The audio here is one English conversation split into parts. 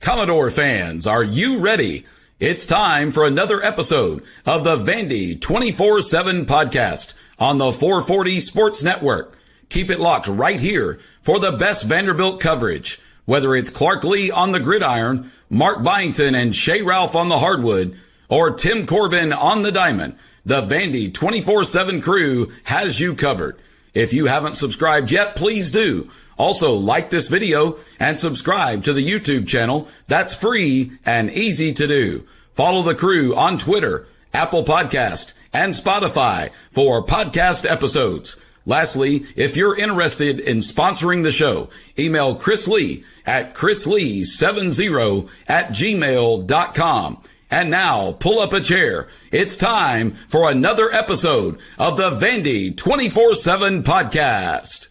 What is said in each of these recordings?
Commodore fans, are you ready? It's time for another episode of the Vandy247 podcast on the 440 Sports Network. Keep it locked right here for the best Vanderbilt coverage. Whether it's Clark Lee on the gridiron, Mark Byington and Shea Ralph on the hardwood, or Tim Corbin on the diamond, the Vandy247 crew has you covered. If you haven't subscribed yet, please do. Also, like this video and subscribe to the YouTube channel. That's free and easy to do. Follow the crew on Twitter, Apple Podcast, and Spotify for podcast episodes. Lastly, if you're interested in sponsoring the show, email Chris Lee at chrislee70@gmail.com. And now, pull up a chair. It's time for another episode of the Vandy247 podcast.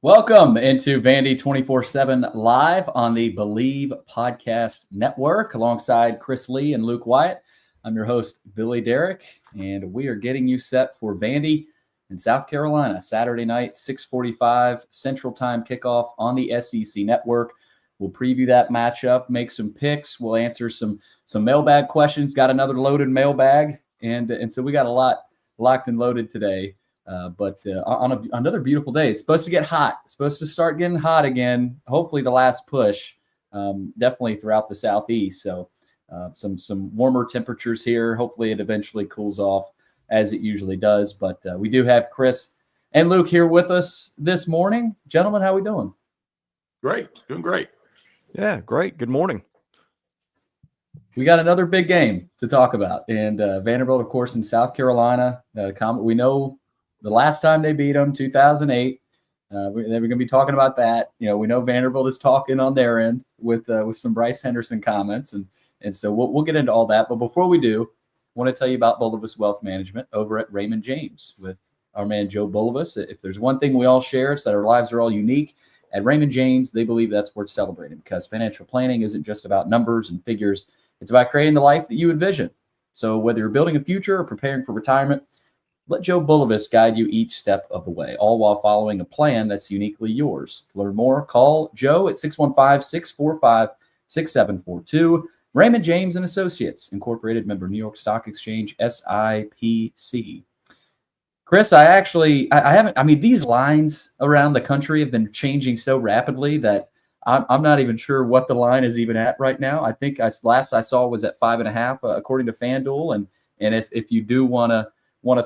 Welcome into Vandy247 live on the Believe Podcast Network alongside Chris Lee and Luke Wyatt. I'm your host, Billy Derrick, and we are getting you set for Vandy in South Carolina, Saturday night, 6:45 Central Time kickoff on the SEC Network. We'll preview that matchup, make some picks. We'll answer some mailbag questions. Got another loaded mailbag, and so we got a lot locked and loaded today. But on another beautiful day, it's supposed to get hot. It's supposed to start getting hot again. Hopefully, the last push, definitely throughout the southeast. So some warmer temperatures here. Hopefully, it eventually cools off as it usually does. But we do have Chris and Luke here with us this morning. Gentlemen, how we doing? Great, doing great. Yeah, great. Good morning. We got another big game to talk about, and Vanderbilt, of course, in South Carolina. We know the last time they beat them, 2008. We're going to be talking about that. You know, we know Vanderbilt is talking on their end with some Bryce Henderson comments, and so we'll get into all that. But before we do, I want to tell you about Bulovas Wealth Management over at Raymond James with our man Joe Bulovas. If there's one thing we all share, it's that our lives are all unique. At Raymond James, they believe that's worth celebrating because financial planning isn't just about numbers and figures. It's about creating the life that you envision. So whether you're building a future or preparing for retirement, let Joe Bulovas guide you each step of the way, all while following a plan that's uniquely yours. To learn more, call Joe at 615-645-6742. Raymond James Associates, Incorporated, member New York Stock Exchange, SIPC. Chris, I haven't, these lines around the country have been changing so rapidly that I'm not even sure what the line is even at right now. I think last I saw was at 5.5, according to FanDuel. And if you do want to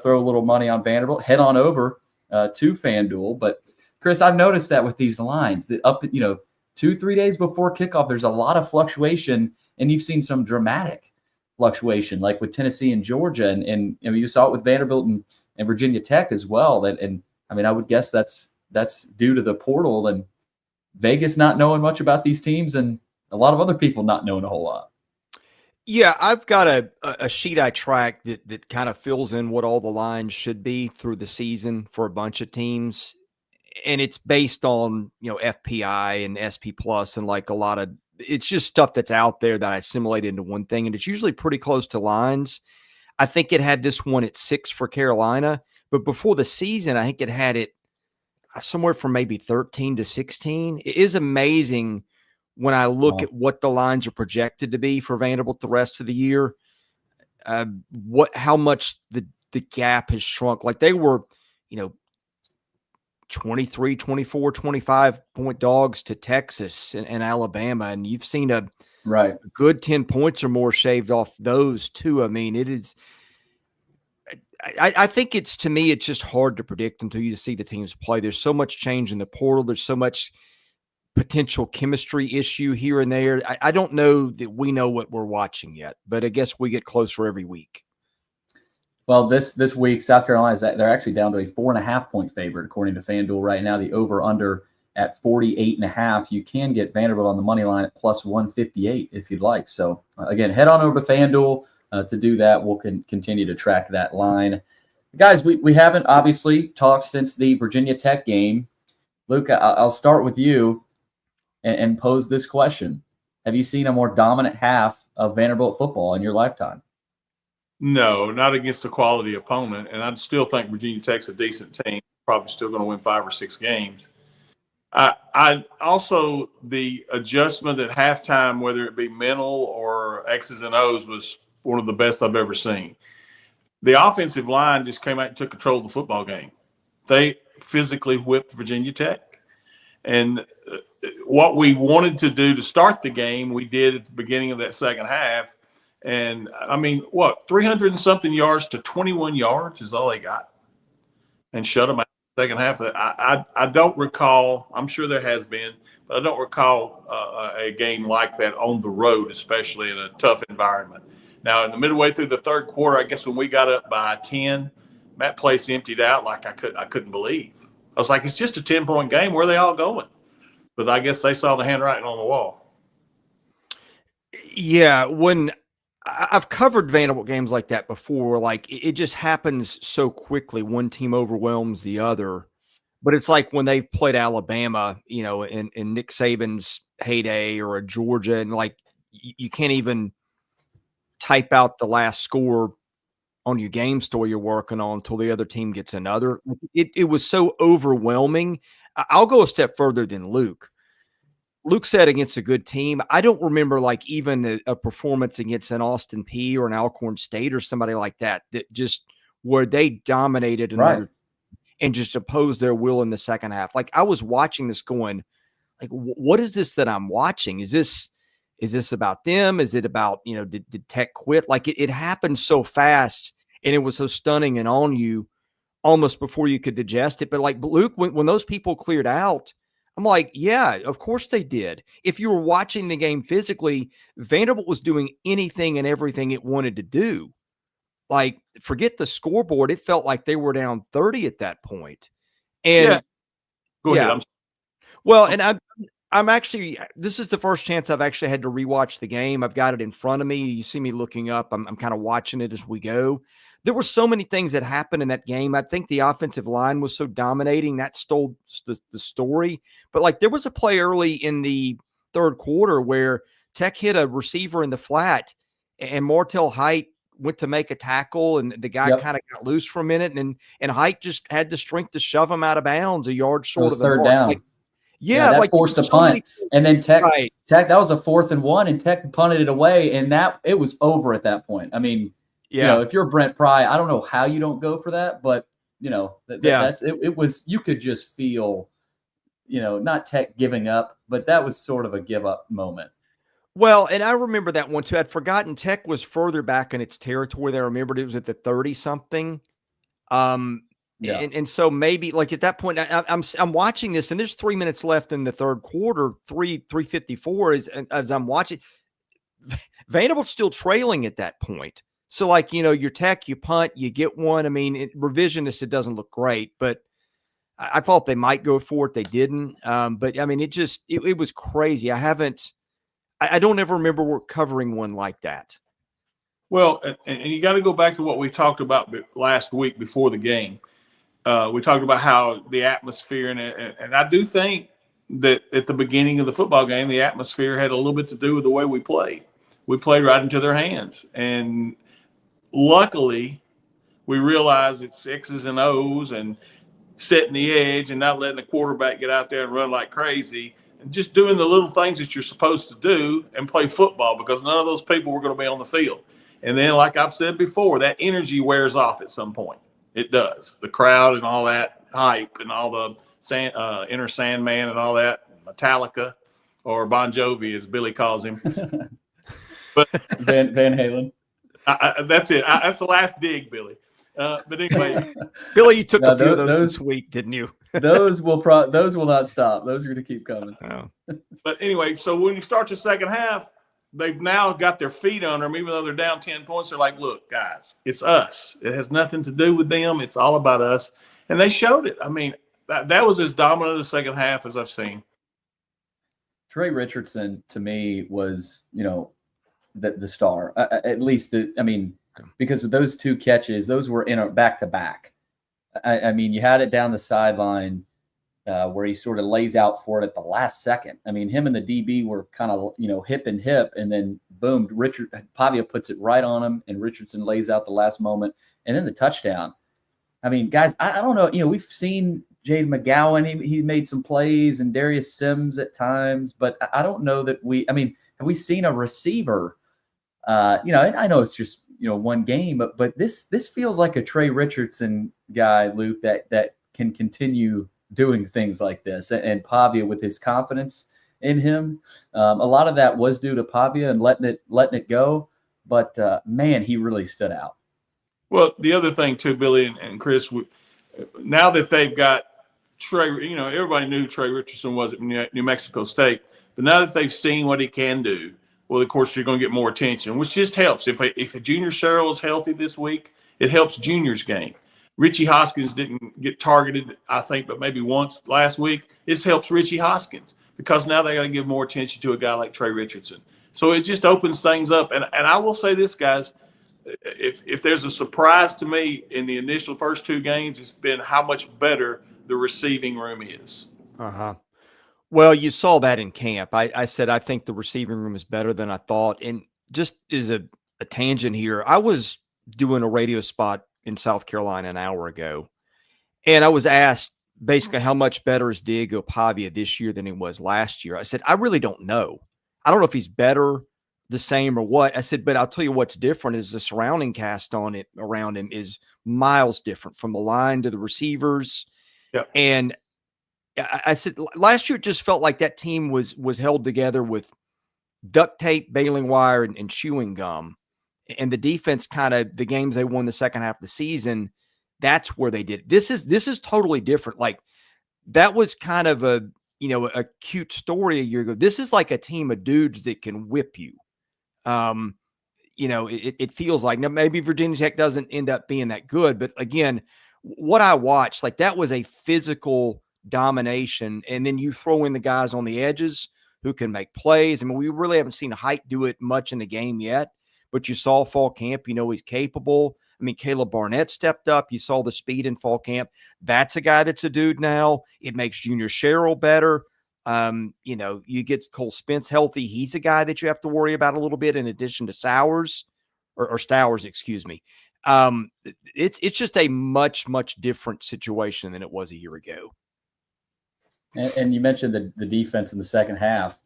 throw a little money on Vanderbilt, head on over to FanDuel. But Chris, I've noticed that with these lines that up, 2-3 days before kickoff, there's a lot of fluctuation, and you've seen some dramatic fluctuation, like with Tennessee and Georgia, and you saw it with Vanderbilt and Virginia Tech as well. And I would guess that's due to the portal and Vegas not knowing much about these teams and a lot of other people not knowing a whole lot. Yeah, I've got a sheet I track that kind of fills in what all the lines should be through the season for a bunch of teams. And it's based on, FPI and SP Plus and like a lot of – it's just stuff that's out there that I assimilate into one thing. And it's usually pretty close to lines. I think it had this one at 6 for Carolina. But before the season, I think it had it somewhere from maybe 13 to 16. It is amazing when I look at what the lines are projected to be for Vanderbilt the rest of the year, how much the gap has shrunk. Like they were, 23, 24, 25-point dogs to Texas and Alabama, and you've seen a good 10 points or more shaved off those too. It is – I think to me, it's just hard to predict until you see the teams play. There's so much change in the portal. There's so much potential chemistry issue here and there. I don't know that we know what we're watching yet, but I guess we get closer every week. Well, this week, South Carolina, they're actually down to a 4.5-point favorite, according to FanDuel right now. The over-under at 48.5. You can get Vanderbilt on the money line at plus 158 if you'd like. So, again, head on over to FanDuel to do that. We'll continue to track that line. Guys, we haven't obviously talked since the Virginia Tech game. Luke, I'll start with you and pose this question. Have you seen a more dominant half of Vanderbilt football in your lifetime? No, not against a quality opponent. And I still think Virginia Tech's a decent team, probably still going to win 5 or 6 games. I also, the adjustment at halftime, whether it be mental or X's and O's, was one of the best I've ever seen. The offensive line just came out and took control of the football game. They physically whipped Virginia Tech. And what we wanted to do to start the game, we did at the beginning of that second half. And, 300 and something yards to 21 yards is all they got. And shut them out in the second half. I don't recall, I'm sure there has been, but I don't recall a game like that on the road, especially in a tough environment. Now, in the midway through the third quarter, I guess when we got up by 10, that place emptied out like I couldn't believe. I was like, it's just a 10-point game. Where are they all going? But I guess they saw the handwriting on the wall. Yeah, when I've covered Vanderbilt games like that before, like it just happens so quickly. One team overwhelms the other. But it's like when they've played Alabama, in Nick Saban's heyday, or a Georgia, and like you can't even type out the last score on your game store you're working on until the other team gets another. It was so overwhelming. I'll go a step further than Luke. Luke said against a good team. I don't remember like even a performance against an Austin Peay or an Alcorn State or somebody like that just where they dominated another and just opposed their will in the second half. Like I was watching this going, like, what is this that I'm watching? Is this about them? Is it about, did Tech quit? Like it happened so fast and it was so stunning and on you almost before you could digest it. But like Luke, when those people cleared out, I'm like, yeah, of course they did. If you were watching the game physically, Vanderbilt was doing anything and everything it wanted to do. Like, forget the scoreboard. It felt like they were down 30 at that point. And Go ahead. Well, and I'm actually, this is the first chance I've actually had to rewatch the game. I've got it in front of me. You see me looking up. I'm kind of watching it as we go. There were so many things that happened in that game. I think the offensive line was so dominating that stole the story. But like there was a play early in the third quarter where Tech hit a receiver in the flat and Martell Height went to make a tackle and the guy kind of got loose for a minute and Height just had the strength to shove him out of bounds a yard short of the third mark. down. Like, that like forced a punt. And then Tech, that was a 4th and 1 and Tech punted it away and that it was over at that point. I mean, if you're Brent Pry, I don't know how you don't go for that, but that's it was, you could just feel, not Tech giving up, but that was sort of a give up moment. Well, and I remember that one too. I'd forgotten Tech was further back in its territory. I remembered it was at the 30 something. And so maybe like at that point, I'm watching this and there's 3 minutes left in the third quarter, 3:54 as I'm watching. Vanderbilt's still trailing at that point. So like, your Tech, you punt, you get one. I mean, revisionist, it doesn't look great, but I thought they might go for it. They didn't. But I mean, it was crazy. I don't ever remember covering one like that. Well, and you got to go back to what we talked about last week before the game. We talked about how the atmosphere, and I do think that at the beginning of the football game, the atmosphere had a little bit to do with the way we played. We played right into their hands. And luckily, we realized it's X's and O's and setting the edge and not letting the quarterback get out there and run like crazy and just doing the little things that you're supposed to do and play football because none of those people were going to be on the field. And then, like I've said before, that energy wears off at some point. It does. The crowd and all that hype and all the Inner Sandman and all that, Metallica or Bon Jovi, as Billy calls him. But Van Halen. That's it. That's the last dig, Billy. But anyway, Billy, you took a few of those this week, didn't you? those will not stop. Those are going to keep coming. Oh. But anyway, so when you start the second half, they've now got their feet under them, even though they're down 10 points. They're like, look, guys, it's us. It has nothing to do with them. It's all about us. And they showed it. I mean, that was as dominant the second half as I've seen. Trey Richardson, to me, was, the star. At least, because with those two catches, those were in a back-to-back. I mean, you had it down the sideline where he sort of lays out for it at the last second. I mean, him and the DB were kind of, hip and hip, and then boom, Pavia puts it right on him, and Richardson lays out the last moment, and then the touchdown. I mean, guys, I don't know. We've seen Jade McGowan, he made some plays, and Darius Sims at times, but I don't know that have we seen a receiver? I know it's just one game, but this feels like a Trey Richardson guy, Luke, that can continue doing things like this, and Pavia with his confidence in him. A lot of that was due to Pavia and letting it go, but man, he really stood out. Well, the other thing too, Billy and Chris, now that they've got Trey, everybody knew Trey Richardson was at New Mexico State, but now that they've seen what he can do, well, of course, you're going to get more attention, which just helps. If a junior Cheryl is healthy this week, it helps junior's game. Richie Hoskins didn't get targeted, I think, but maybe once last week. This helps Richie Hoskins because now they got to give more attention to a guy like Trey Richardson. So it just opens things up. And I will say this, guys, if there's a surprise to me in the initial first two games, it's been how much better the receiving room is. Well, you saw that in camp. I said I think the receiving room is better than I thought. And just as a tangent here, I was doing a radio spot in South Carolina an hour ago, and I was asked basically how much better is Diego Pavia this year than he was last year. I said, I really don't know. I don't know if he's better, the same, or what. I said, but I'll tell you what's different is the surrounding cast around him is miles different, from the line to the receivers. Yeah. And I said last year it just felt like that team was held together with duct tape, baling wire, and chewing gum. And the defense, kind of the games they won the second half of the season, that's where they did. This is totally different. Like, that was kind of a cute story a year ago. This is like a team of dudes that can whip you. It feels like, now maybe Virginia Tech doesn't end up being that good, but again, what I watched, like, that was a physical domination. And then you throw in the guys on the edges who can make plays. I mean, we really haven't seen Height do it much in the game yet, but you saw fall camp, he's capable. I mean, Caleb Barnett stepped up. You saw the speed in fall camp. That's a guy that's a dude now. It makes Junior Cheryl better. You get Cole Spence healthy. He's a guy that you have to worry about a little bit in addition to Stowers, excuse me. It's just a much, much different situation than it was a year ago. And you mentioned the defense in the second half,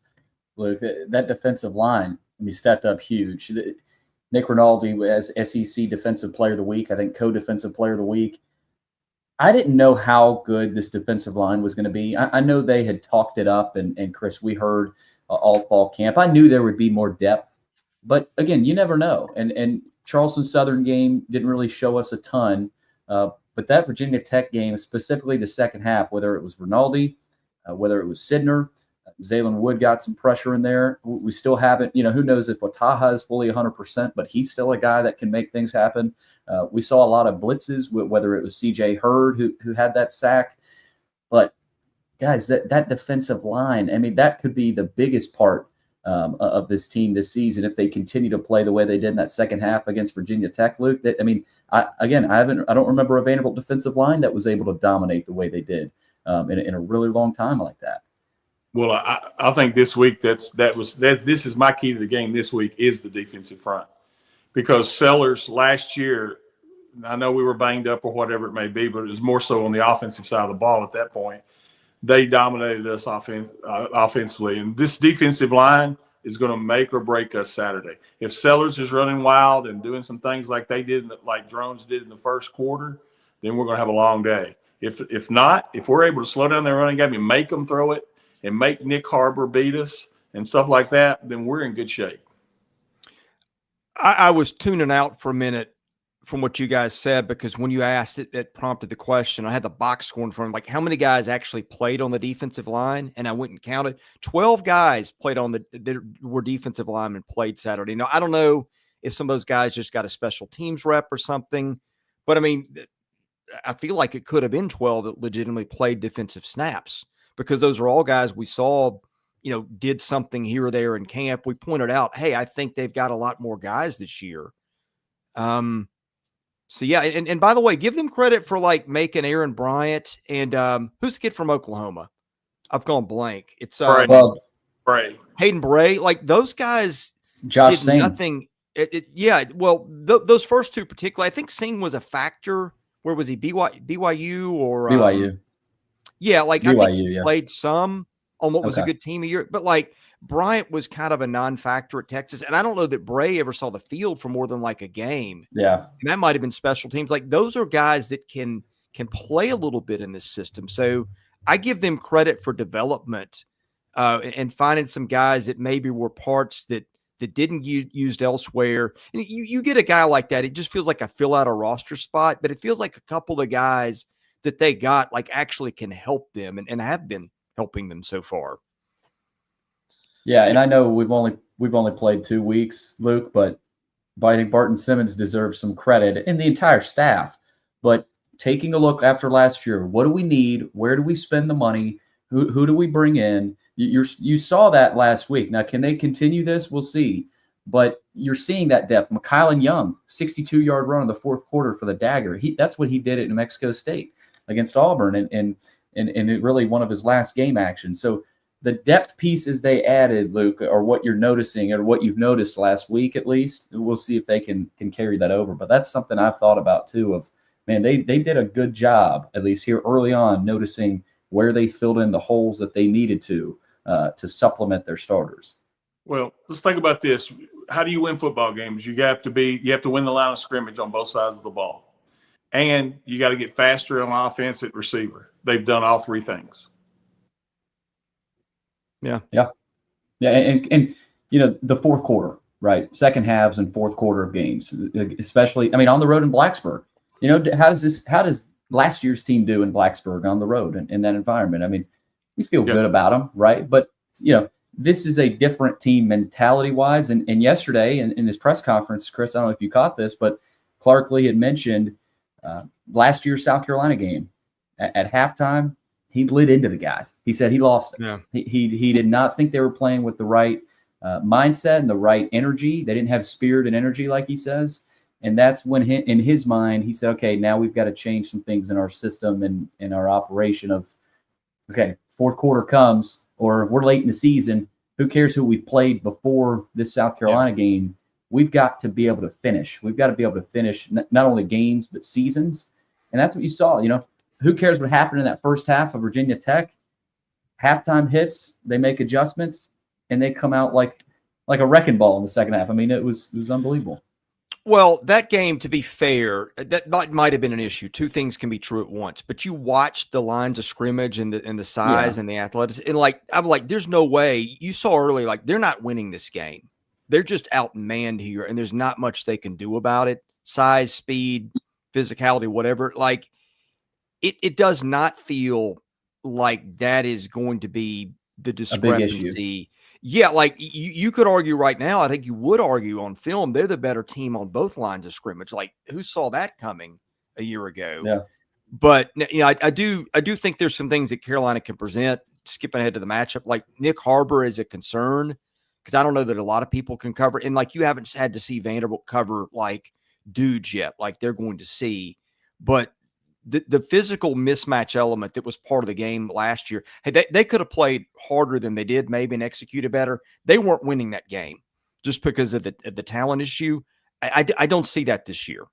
Luke. That defensive line, stepped up huge. Nick Rinaldi as SEC Defensive Player of the Week, I think co-defensive player of the week. I didn't know how good this defensive line was going to be. I know they had talked it up, and Chris, we heard all fall camp. I knew there would be more depth, but again, you never know. And Charleston Southern game didn't really show us a ton, but that Virginia Tech game, specifically the second half, whether it was Rinaldi, whether it was Sidner, Zaylen Wood got some pressure in there. We still haven't, who knows if Wataha is fully 100%, but he's still a guy that can make things happen. We saw a lot of blitzes, whether it was CJ Hurd who had that sack. But guys, that defensive line, that could be the biggest part of this team this season if they continue to play the way they did in that second half against Virginia Tech, Luke. I don't remember a Vanderbilt defensive line that was able to dominate the way they did in a really long time like that. Well, I think this week this is my key to the game this week is the defensive front, because Sellers last year, I know we were banged up or whatever it may be, but it was more so on the offensive side of the ball at that point. They dominated us offensively, and this defensive line is going to make or break us Saturday. If Sellers is running wild and doing some things like they did, like Drones did in the first quarter, then we're going to have a long day. If not, if we're able to slow down their running game and make them throw it, and make Nick Harbor beat us and stuff like that, then we're in good shape. I was tuning out for a minute from what you guys said, because when you asked it, that prompted the question. I had the box score in front of me, like how many guys actually played on the defensive line, and I went and counted. 12 guys played that were defensive linemen played Saturday. Now, I don't know if some of those guys just got a special teams rep or something, but I feel like it could have been 12 that legitimately played defensive snaps, because those are all guys we saw, did something here or there in camp. We pointed out, hey, I think they've got a lot more guys this year. So yeah, and by the way, give them credit for making Aaron Bryant and who's the kid from Oklahoma? I've gone blank. It's Bray. Hayden Bray. Like, those guys Josh did Singh. nothing. Those first two particularly, I think Singh was a factor. Where was he? BYU or BYU? Yeah, like I think he BYU, yeah. played some on what was a Okay. good team a year, but like Bryant was kind of a non-factor at Texas, and I don't know that Bray ever saw the field for more than like a game. Yeah. And that might have been special teams. Like those are guys that can play a little bit in this system. So I give them credit for development and finding some guys that maybe were parts that didn't used elsewhere. And you get a guy like that, it just feels like I fill out a roster spot, but it feels like a couple of guys that they got like actually can help them and have been helping them so far. Yeah, and I know we've only played 2 weeks, Luke, but I think Barton Simmons deserves some credit and the entire staff. But taking a look after last year, what do we need? Where do we spend the money? Who do we bring in? You saw that last week. Now, can they continue this? We'll see. But you're seeing that depth. McKylan Young, 62-yard run in the fourth quarter for the Dagger. That's what he did at New Mexico State against Auburn, and it really one of his last game actions. So the depth pieces they added, Luke, are what you're noticing or what you've noticed last week at least. We'll see if they can carry that over. But that's something I've thought about too of, man, they did a good job, at least here early on, noticing where they filled in the holes that they needed to supplement their starters. Well, let's think about this. How do you win football games? You have to win the line of scrimmage on both sides of the ball. And you got to get faster on offense at receiver. They've done all three things. Yeah. And the fourth quarter, right? Second halves and fourth quarter of games, especially, on the road in Blacksburg. How does last year's team do in Blacksburg on the road in that environment? We feel good about them, right? But, this is a different team mentality-wise. And yesterday in his press conference, Chris, I don't know if you caught this, but Clark Lee had mentioned last year's South Carolina game. At halftime, he lit into the guys. He said he lost them. Yeah. He did not think they were playing with the right mindset and the right energy. They didn't have spirit and energy, like he says. And that's when, in his mind, he said, okay, now we've got to change some things in our system and in our operation of, okay, fourth quarter comes, or we're late in the season. Who cares who we've played before this South Carolina game? We've got to be able to finish. We've got to be able to finish not only games, but seasons. And that's what you saw. Who cares what happened in that first half of Virginia Tech? Halftime hits, they make adjustments, and they come out like a wrecking ball in the second half. It was unbelievable. Well, that game, to be fair, that might have been an issue. Two things can be true at once. But you watched the lines of scrimmage and the size and the athleticism. And I'm like, there's no way. You saw early, they're not winning this game. They're just outmanned here, and there's not much they can do about it. Size, speed, physicality, whatever. It does not feel like that is going to be the discrepancy. Yeah, you could argue right now, I think you would argue on film, they're the better team on both lines of scrimmage. Who saw that coming a year ago? Yeah. But I do think there's some things that Carolina can present, skipping ahead to the matchup. Nick Harbor is a concern because I don't know that a lot of people can cover. And you haven't had to see Vanderbilt cover dudes yet, they're going to see. But the physical mismatch element that was part of the game last year, hey, they could have played harder than they did, maybe, and executed better. They weren't winning that game just because of the talent issue. I don't see that this year.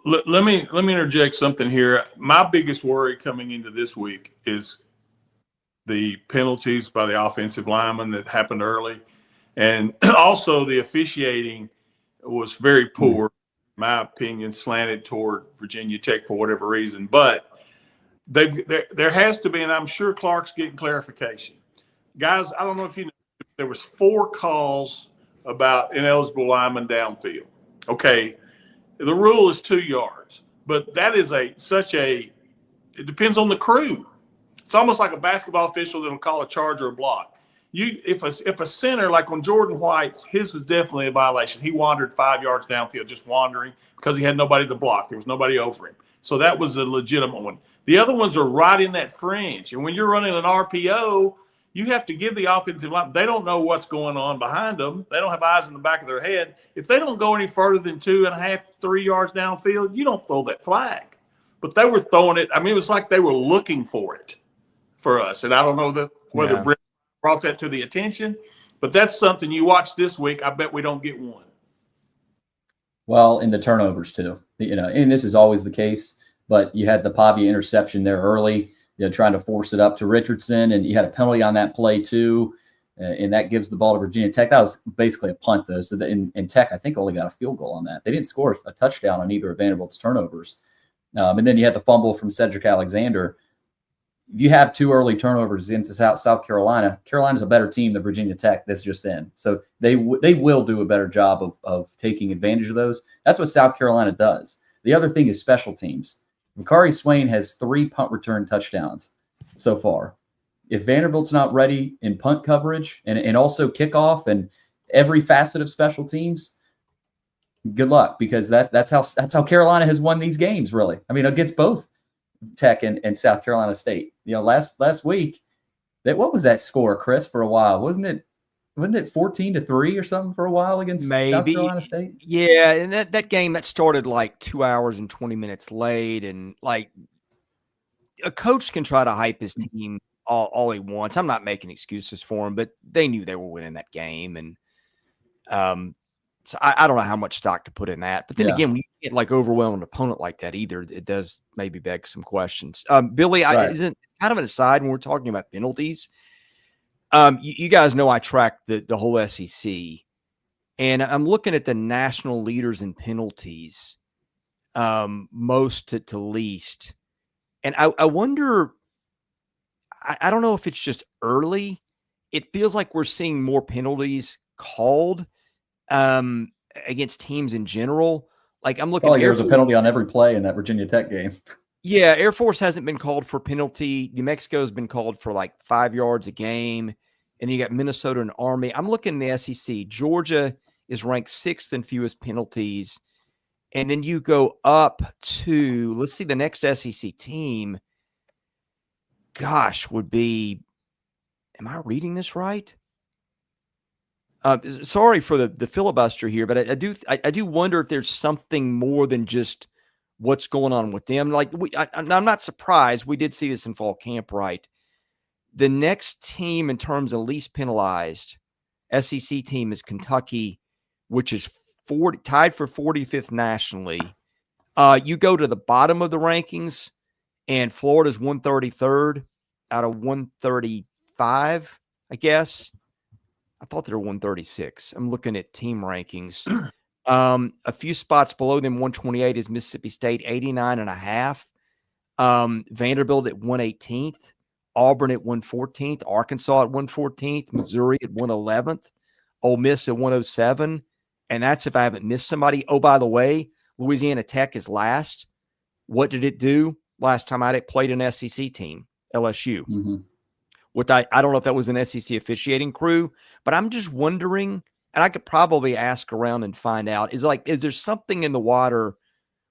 Let me interject something here. My biggest worry coming into this week is the penalties by the offensive lineman that happened early, and also the officiating was very poor. My opinion, slanted toward Virginia Tech for whatever reason. But there has to be, and I'm sure Clark's getting clarification. Guys, I don't know if you know, there was 4 calls about ineligible linemen downfield. Okay, the rule is 2 yards, but that is it depends on the crew. It's almost like a basketball official that'll call a charge or a block. If a center, like on Jordan White's, his was definitely a violation. He wandered 5 yards downfield, just wandering because he had nobody to block. There was nobody over him. So that was a legitimate one. The other ones are right in that fringe. And when you're running an RPO, you have to give the offensive line. They don't know what's going on behind them. They don't have eyes in the back of their head. If they don't go any further than 2.5, 3 yards downfield, you don't throw that flag. But they were throwing it. It was like they were looking for it for us. And I don't know whether Brett brought that to the attention, but that's something you watch this week. I bet we don't get one. Well, in the turnovers too, and this is always the case, but you had the Pavia interception there early, trying to force it up to Richardson, and you had a penalty on that play too, and that gives the ball to Virginia Tech. That was basically a punt, though. So in Tech, I think, only got a field goal on that. They didn't score a touchdown on either of Vanderbilt's turnovers. And then you had the fumble from Cedric Alexander. If you have 2 early turnovers into South Carolina, Carolina's a better team than Virginia Tech that's just in. So they will do a better job of taking advantage of those. That's what South Carolina does. The other thing is special teams. Makari Swain has 3 punt return touchdowns so far. If Vanderbilt's not ready in punt coverage and also kickoff and every facet of special teams, good luck, because that's how Carolina has won these games, really. I mean, against both Tech and South Carolina State. Last week, what was that score, Chris, for a while? Wasn't it 14-3 or something for a while against South Carolina State? Yeah, and that game that started like 2 hours and 20 minutes late, and like a coach can try to hype his team all he wants. I'm not making excuses for him, but they knew they were winning that game, and so I don't know how much stock to put in that. But then again, when you get like overwhelm an opponent like that either, it does maybe beg some questions. Billy, right. Isn't kind of an aside when we're talking about penalties. You guys know I track the whole SEC, and I'm looking at the national leaders in penalties, most to least. And I wonder, I don't know if it's just early. It feels like we're seeing more penalties called against teams in general. Like I'm looking. There was a penalty on every play in that Virginia Tech game. Yeah, Air Force hasn't been called for penalty. New Mexico's been called for like 5 yards a game. And then you got Minnesota and Army. I'm looking in the SEC. Georgia is ranked 6th in fewest penalties. And then you go up to, let's see, the next SEC team, gosh, would be, am I reading this right? Sorry for the filibuster here, but I do wonder if there's something more than just what's going on with them. Like I'm not surprised. We did see this in fall camp, right? The next team in terms of least penalized SEC team is Kentucky, which is tied for 45th nationally. You go to the bottom of the rankings, and Florida's 133rd out of 135, I guess. I thought they were 136. I'm looking at team rankings. A few spots below them, 128 is Mississippi State, 89.5. Vanderbilt at 118th. Auburn at 114th, Arkansas at 114th, Missouri at 111th, Ole Miss at 107, and that's if I haven't missed somebody. Oh, by the way, Louisiana Tech is last. What did it do last time I played an SEC team, LSU? Mm-hmm. I don't know if that was an SEC officiating crew, but I'm just wondering, and I could probably ask around and find out, is there something in the water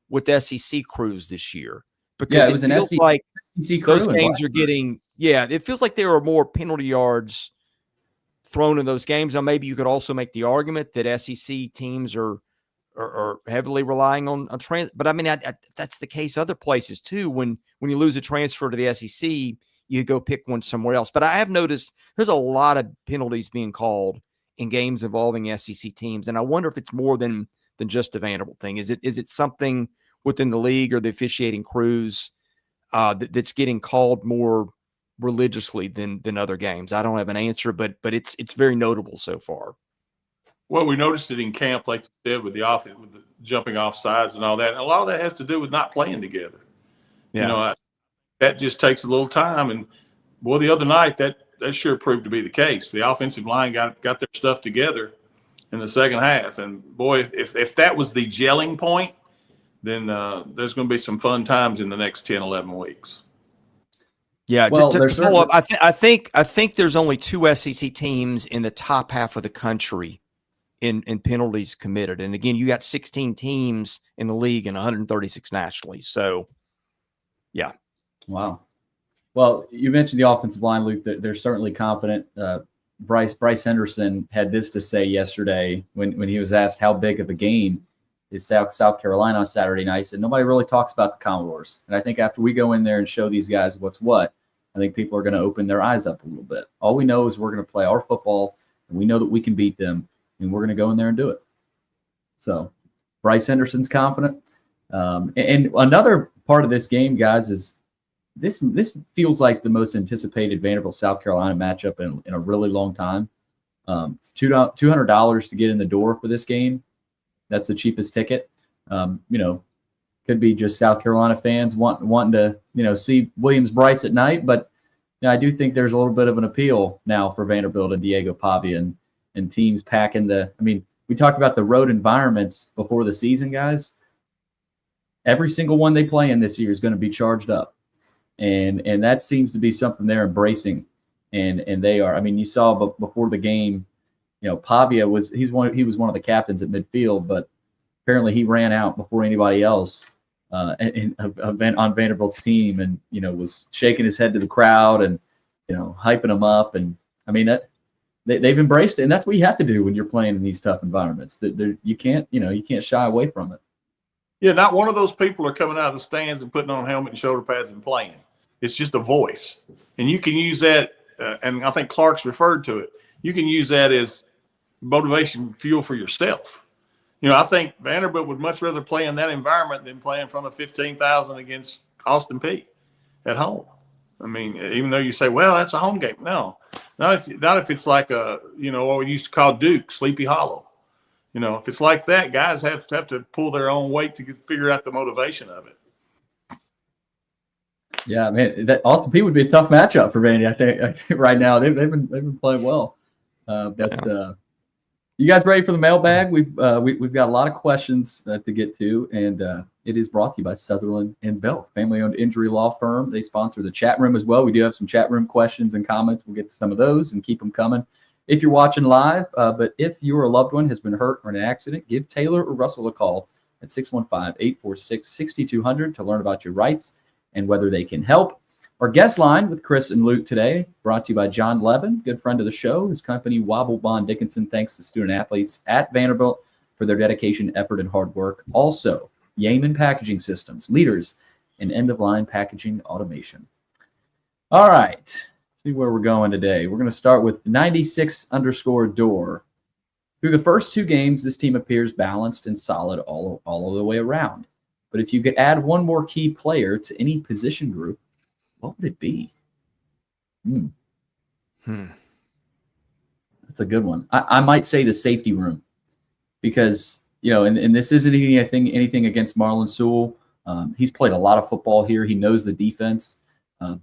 with SEC crews this year? Because it was an SEC crew. Those games are getting. Yeah, it feels like there are more penalty yards thrown in those games. Now, maybe you could also make the argument that SEC teams are heavily relying on transfer. But I mean, that's the case other places too. When you lose a transfer to the SEC, you go pick one somewhere else. But I have noticed there's a lot of penalties being called in games involving SEC teams, and I wonder if it's more than just a Vanderbilt thing. Is it something within the league or the officiating crews that's getting called more religiously than other games? I don't have an answer, but it's very notable so far. Well, we noticed it in camp, like you said, with the offense, with the jumping off sides and all that. And a lot of that has to do with not playing together. Yeah. That just takes a little time. And boy, the other night that sure proved to be the case. The offensive line got their stuff together in the second half. And boy, if that was the gelling point, then there's going to be some fun times in the next 10, 11 weeks. Yeah, to follow up, I think there's only 2 SEC teams in the top half of the country in penalties committed. And again, you got 16 teams in the league and 136 nationally. So, yeah. Wow. Well, you mentioned the offensive line, Luke. They're certainly confident. Bryce Henderson had this to say yesterday when he was asked how big of a game is South Carolina on Saturday nights, and nobody really talks about the Commodores. And I think after we go in there and show these guys what's what, I think people are going to open their eyes up a little bit. All we know is we're going to play our football, and we know that we can beat them, and we're going to go in there and do it. So Bryce Henderson's confident. And another part of this game, guys, is this feels like the most anticipated Vanderbilt South Carolina matchup in a really long time. It's $200 to get in the door for this game. That's the cheapest ticket. Could be just South Carolina fans wanting to see Williams-Bryce at night, but I do think there's a little bit of an appeal now for Vanderbilt and Diego Pavia and teams packing we talked about the road environments before the season, guys. Every single one they play in this year is going to be charged up. And that seems to be something they're embracing. And they are. You saw before the game, Pavia was one of the captains at midfield, but apparently he ran out before anybody else on Vanderbilt's team, and was shaking his head to the crowd and hyping them up. And they've embraced it, and that's what you have to do when you're playing in these tough environments. That you can't shy away from it. Yeah, not one of those people are coming out of the stands and putting on helmet and shoulder pads and playing. It's just a voice, and you can use that. And I think Clark's referred to it. You can use that as motivation fuel for yourself. I think Vanderbilt would much rather play in that environment than play in front of 15,000 against Austin Peay at home. Even though you say, well, that's a home game. No, not if it's like what we used to call Duke, Sleepy Hollow. If it's like that, guys have to pull their own weight to figure out the motivation of it. Yeah, man, that Austin Peay would be a tough matchup for Vandy. I think right now they've been playing well. You guys ready for the mailbag? We've got a lot of questions to get to, and it is brought to you by Sutherland and Bell, family-owned injury law firm. They sponsor the chat room as well. We do have some chat room questions and comments. We'll get to some of those and keep them coming if you're watching live. But if you or a loved one has been hurt or in an accident, give Taylor or Russell a call at 615-846-6200 to learn about your rights and whether they can help. Our guest line with Chris and Luke today, brought to you by John Levin, good friend of the show. His company, Wobble Bond Dickinson, thanks to student athletes at Vanderbilt for their dedication, effort, and hard work. Also, Yeaman Packaging Systems, leaders in end-of-line packaging automation. All right, see where we're going today. We're going to start with 96_door. Through the first two games, this team appears balanced and solid all of the way around. But if you could add one more key player to any position group, what would it be? That's a good one. I might say the safety room because, and this isn't anything against Marlon Sewell. He's played a lot of football here. He knows the defense.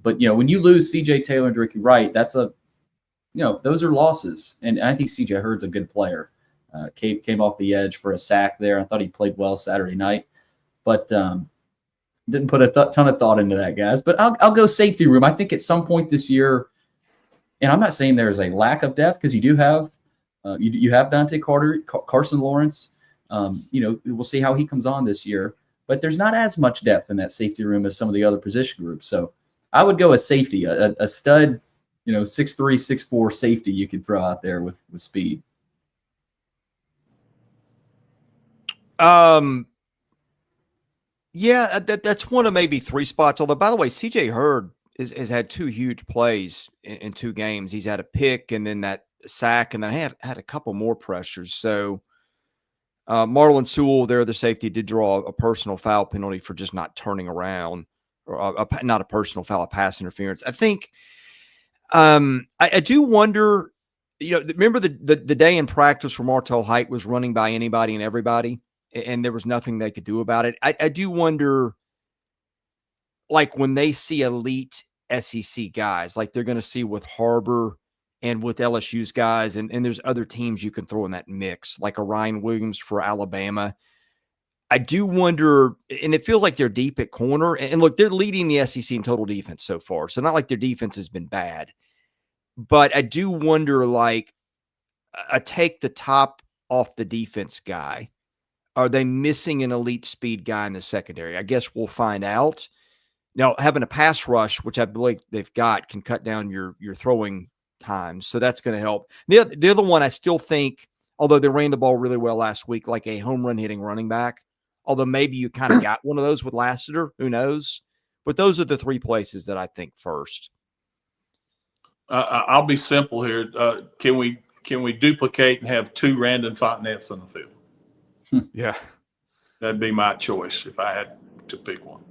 But, when you lose C.J. Taylor and Derrick Wright, that's those are losses. And I think C.J. Hurd's a good player. Came off the edge for a sack there. I thought he played well Saturday night. But didn't put a ton of thought into that, guys. But I'll go safety room. I think at some point this year, and I'm not saying there's a lack of depth because you do have you have Dante Carter, Carson Lawrence. We'll see how he comes on this year. But there's not as much depth in that safety room as some of the other position groups. So I would go as safety, a stud, 6'3", 6'4" safety you could throw out there with speed. Yeah, that's one of maybe three spots. Although, by the way, C.J. Hurd has had two huge plays in two games. He's had a pick and then that sack, and then had a couple more pressures. So Marlon Sewell, the safety, did draw a personal foul penalty for just not turning around, or not a personal foul, a pass interference. I think I do wonder. Remember the day in practice where Martell Height was running by anybody and everybody, and there was nothing they could do about it. I do wonder, like when they see elite SEC guys, like they're going to see with Harbor and with LSU's guys, and there's other teams you can throw in that mix, like a Ryan Williams for Alabama. I do wonder, and it feels like they're deep at corner. And look, they're leading the SEC in total defense so far, so not like their defense has been bad. But I do wonder, like, take the top off the defense guy. Are they missing an elite speed guy in the secondary? I guess we'll find out. Now, having a pass rush, which I believe they've got, can cut down your throwing times. So that's going to help. The other one I still think, although they ran the ball really well last week, like a home run hitting running back, although maybe you kind of got one of those with Lassiter, who knows? But those are the three places that I think first. I'll be simple here. Can we duplicate and have two Randon Fontanettes on the field? Yeah. That'd be my choice if I had to pick one.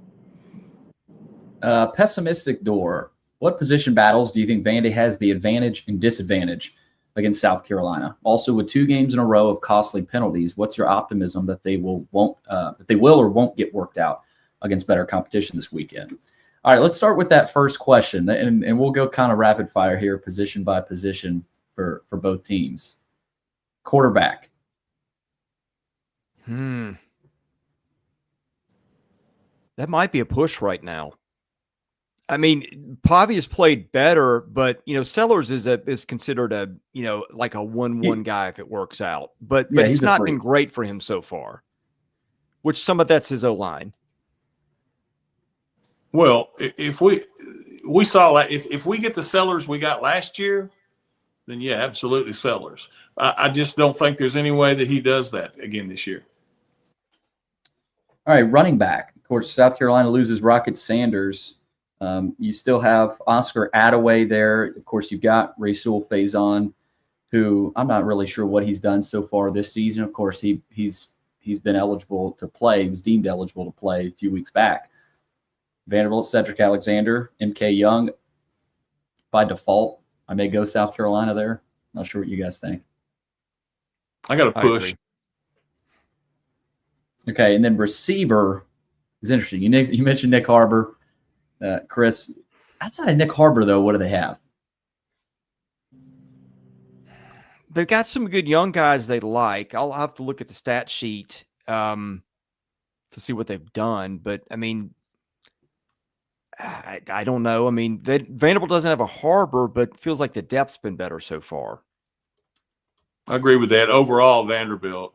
Pessimistic door. What position battles do you think Vandy has the advantage and disadvantage against South Carolina? Also, with 2 games in a row of costly penalties, what's your optimism that they will or won't get worked out against better competition this weekend? All right, let's start with that first question, and we'll go kind of rapid fire here, position by position for both teams. Quarterback. That might be a push right now. I mean, Pavia's played better, but Sellers is considered a like a 1-1 guy if it works out. But it's not been great for him so far. Which some of that's his O-line. Well, if we saw that if we get the Sellers we got last year, then yeah, absolutely Sellers. I just don't think there's any way that he does that again this year. All right, running back. Of course, South Carolina loses Rocket Sanders. You still have Oscar Attaway there. Of course, you've got Rasul Faison, who I'm not really sure what he's done so far this season. Of course, he's been eligible to play. He was deemed eligible to play a few weeks back. Vanderbilt, Cedric Alexander, MK Young. By default, I may go South Carolina there. Not sure what you guys think. I got to push. Okay, and then receiver is interesting. You mentioned Nick Harbor. Chris, outside of Nick Harbor, though, what do they have? They've got some good young guys they like. I'll have to look at the stat sheet to see what they've done. But, I mean, I don't know. I mean, Vanderbilt doesn't have a Harbor, but it feels like the depth's been better so far. I agree with that. Overall, Vanderbilt,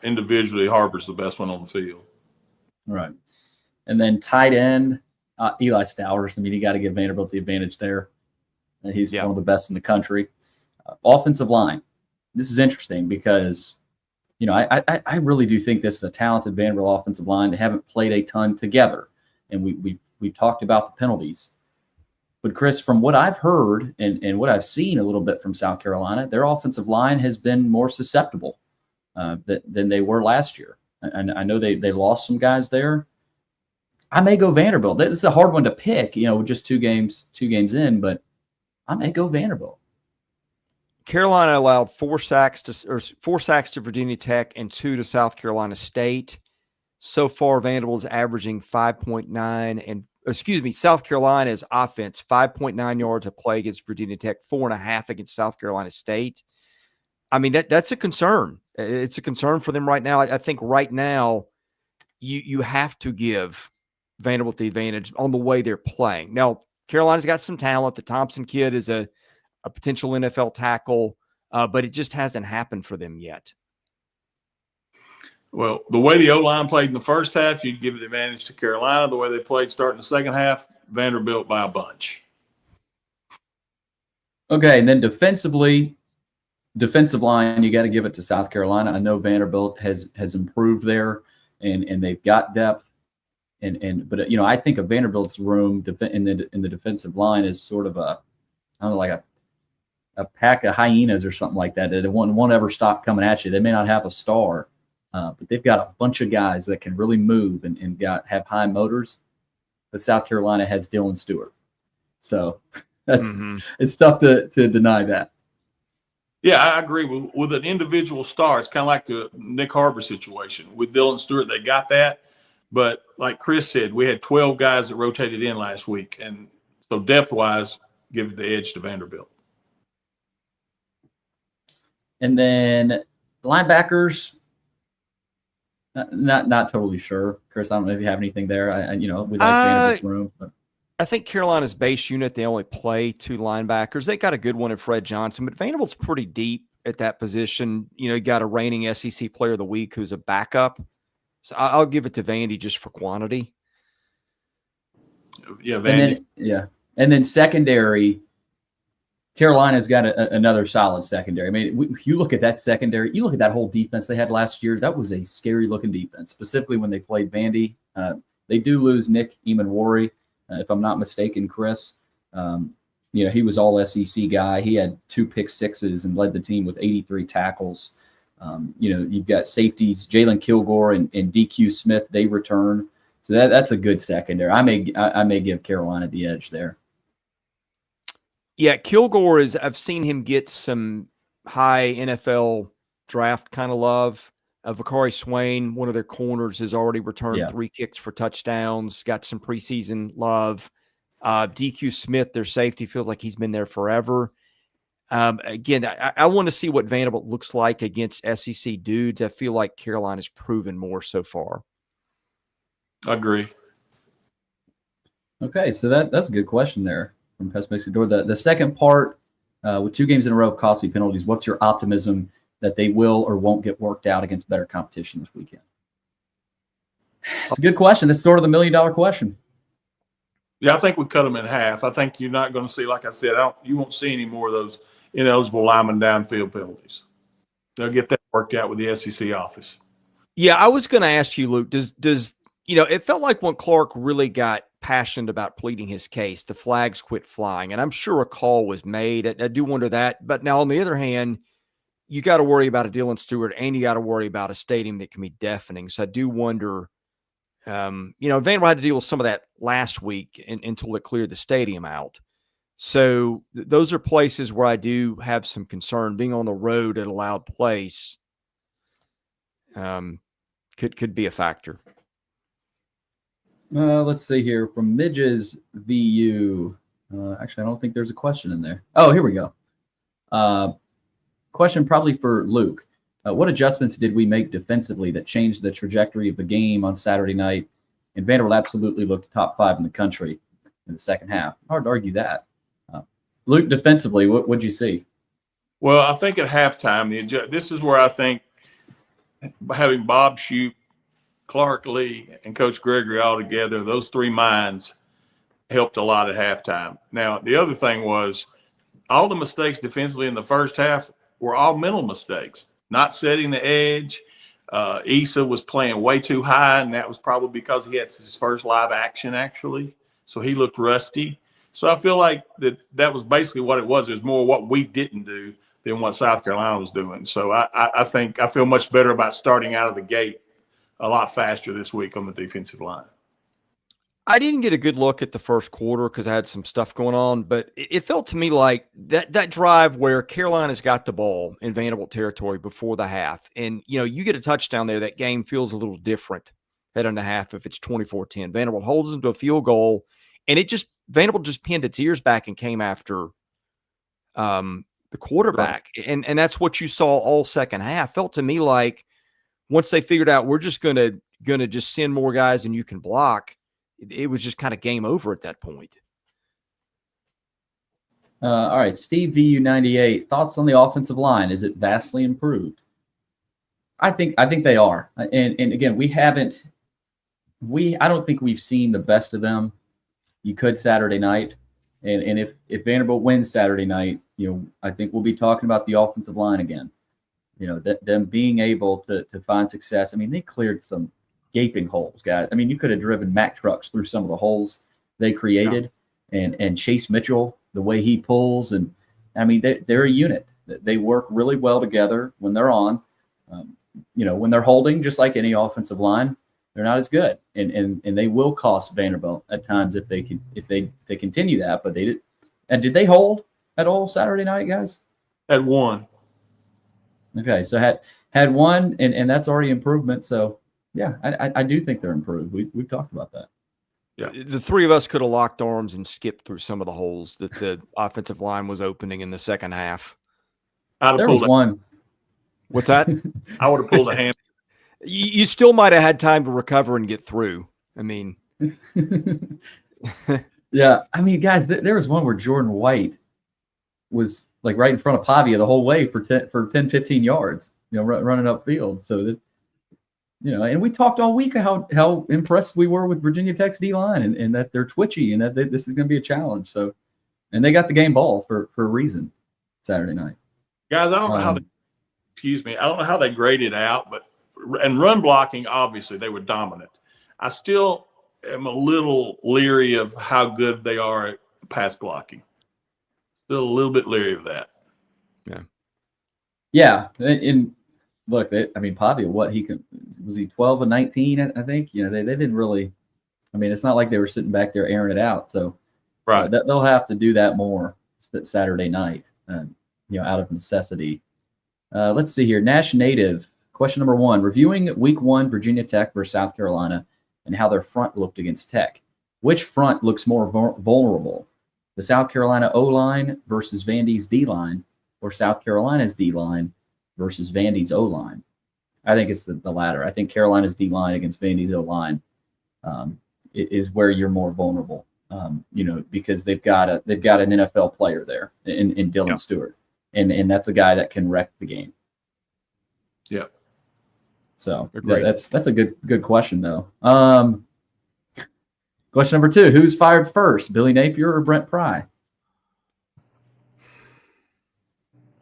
individually, Harbor's the best one on the field. Right. And then tight end, Eli Stowers. I mean, you got to give Vanderbilt the advantage there. He's one of the best in the country. Offensive line. This is interesting because, I really do think this is a talented Vanderbilt offensive line. They haven't played a ton together, and we've talked about the penalties. But Chris, from what I've heard and what I've seen a little bit from South Carolina, their offensive line has been more susceptible than they were last year. And I know they lost some guys there. I may go Vanderbilt. This is a hard one to pick, with just two games in, but I may go Vanderbilt. Carolina allowed 4 sacks to Virginia Tech and 2 to South Carolina State. So far, Vanderbilt is averaging 5.9 South Carolina's offense, 5.9 yards a play against Virginia Tech, 4.5 against South Carolina State. I mean, that's a concern. It's a concern for them right now. I think right now you have to give Vanderbilt the advantage on the way they're playing. Now, Carolina's got some talent. The Thompson kid is a potential NFL tackle, but it just hasn't happened for them yet. Well, the way the O-line played in the first half, you'd give the advantage to Carolina. The way they played starting the second half, Vanderbilt by a bunch. Okay, and then defensive line, you got to give it to South Carolina. I know Vanderbilt has improved there, and they've got depth. But I think of Vanderbilt's room in the defensive line is sort of like a pack of hyenas or something like that. It won't ever stop coming at you. They may not have a star. But they've got a bunch of guys that can really move and have high motors. But South Carolina has Dylan Stewart. So it's tough to deny that. Yeah, I agree. With an individual star, it's kind of like the Nick Harbor situation. With Dylan Stewart, they got that. But like Chris said, we had 12 guys that rotated in last week. And so depth-wise, give it the edge to Vanderbilt. And then linebackers – Not totally sure, Chris. I don't know if you have anything there. We like Vanderbilt's room. But. I think Carolina's base unit, they only play 2 linebackers. They got a good one in Fred Johnson, but Vanderbilt's pretty deep at that position. You got a reigning SEC Player of the Week who's a backup. So I'll give it to Vandy just for quantity. Yeah, Vandy. And then secondary. Carolina's got another solid secondary. I mean, you look at that secondary, you look at that whole defense they had last year, that was a scary-looking defense, specifically when they played Vandy. They do lose Nick Emanwari, if I'm not mistaken, Chris. He was all SEC guy. He had 2 pick sixes and led the team with 83 tackles. You've got safeties, Jalen Kilgore and DQ Smith, they return. So that's a good secondary. I may give Carolina the edge there. Yeah, Kilgore I've seen him get some high NFL draft kind of love. Vakari Swain, one of their corners, has already returned 3 kicks for touchdowns, got some preseason love. DQ Smith, their safety, feels like he's been there forever. Again, I want to see what Vanderbilt looks like against SEC dudes. I feel like Carolina's proven more so far. I agree. Okay, so that's a good question there from Pessimistic Door. The second part, with 2 games in a row of costly penalties, what's your optimism that they will or won't get worked out against better competition this weekend? It's a good question. It's sort of the $1 million question. Yeah, I think we cut them in half. I think you're not going to see, like I said, you won't see any more of those ineligible lineman downfield penalties. They'll get that worked out with the SEC office. Yeah, I was going to ask you, Luke, does it felt like when Clark really got passionate about pleading his case, the flags quit flying, and I'm sure a call was made. I do wonder that. But now, on the other hand, you got to worry about a Dylan Stewart, and you got to worry about a stadium that can be deafening. So I do wonder, Vanderbilt had to deal with some of that last week until it cleared the stadium out. So those are places where I do have some concern. Being on the road at a loud place could be a factor. Let's see here from Midges VU. Actually, I don't think there's a question in there. Oh, here we go. Question probably for Luke. What adjustments did we make defensively that changed the trajectory of the game on Saturday night? And Vanderbilt absolutely looked top 5 in the country in the second half. Hard to argue that. Luke, defensively, what would you see? Well, I think at halftime, this is where I think having Bob Shoup, Clark Lee, and Coach Gregory all together, those 3 minds helped a lot at halftime. Now, the other thing was all the mistakes defensively in the first half were all mental mistakes, not setting the edge. Issa was playing way too high, and that was probably because he had his first live action, actually. So he looked rusty. So I feel like that was basically what it was. It was more what we didn't do than what South Carolina was doing. So I think I feel much better about starting out of the gate a lot faster this week on the defensive line. I didn't get a good look at the first quarter because I had some stuff going on, but it felt to me like that drive where Carolina's got the ball in Vanderbilt territory before the half, and you get a touchdown there, that game feels a little different heading to half if it's 24-10. Vanderbilt holds them to a field goal, and Vanderbilt just pinned its ears back and came after the quarterback, right. and that's what you saw all second half. Felt to me like once they figured out we're just gonna just send more guys and you can block, it was just kind of game over at that point. All right, Steve VU98, thoughts on the offensive line? Is it vastly improved? I think they are, and again, I don't think we've seen the best of them. You could Saturday night, and if Vanderbilt wins Saturday night, I think we'll be talking about the offensive line again. Them being able to find success. I mean, they cleared some gaping holes, guys. I mean, you could have driven Mack trucks through some of the holes they created, and Chase Mitchell, the way he pulls, and I mean, they're a unit. They work really well together when they're on. When they're holding, just like any offensive line, they're not as good, and they will cost Vanderbilt at times if they continue that. But they did. And did they hold at all Saturday night, guys? Had one. Okay, so had one, and that's already improvement. So yeah, I do think they're improved. We've talked about that. Yeah, the 3 of us could have locked arms and skipped through some of the holes that the offensive line was opening in the second half. There was one. What's that? I would have pulled a hand. You still might have had time to recover and get through. I mean, yeah. I mean, guys, there was one where Jordan White was like right in front of Pavia the whole way for 10, 15 yards, running upfield. So that, and we talked all week how impressed we were with Virginia Tech's D-line and that they're twitchy and that this is going to be a challenge. So, and they got the game ball for a reason Saturday night. Guys, I don't know I don't know how they graded out, but and run blocking, obviously they were dominant. I still am a little leery of how good they are at pass blocking. Still a little bit leery of that. Yeah. And look, Pavia, was he 12 and 19? I think, they didn't really I mean, it's not like they were sitting back there airing it out. So Right. they'll have to do that more Saturday night, out of necessity. Let's see here. Nash Native, question number 1. Reviewing week 1 Virginia Tech versus South Carolina and how their front looked against Tech. Which front looks more vulnerable? The South Carolina O-line versus Vandy's D-line, or South Carolina's D-line versus Vandy's O-line? I think it's the latter. I think Carolina's D-line against Vandy's O-line is where you're more vulnerable, because they've got an NFL player there in Dylan Stewart, and that's a guy that can wreck the game. Yeah. So that's a good question though. Question number 2: Who's fired first, Billy Napier or Brent Pry?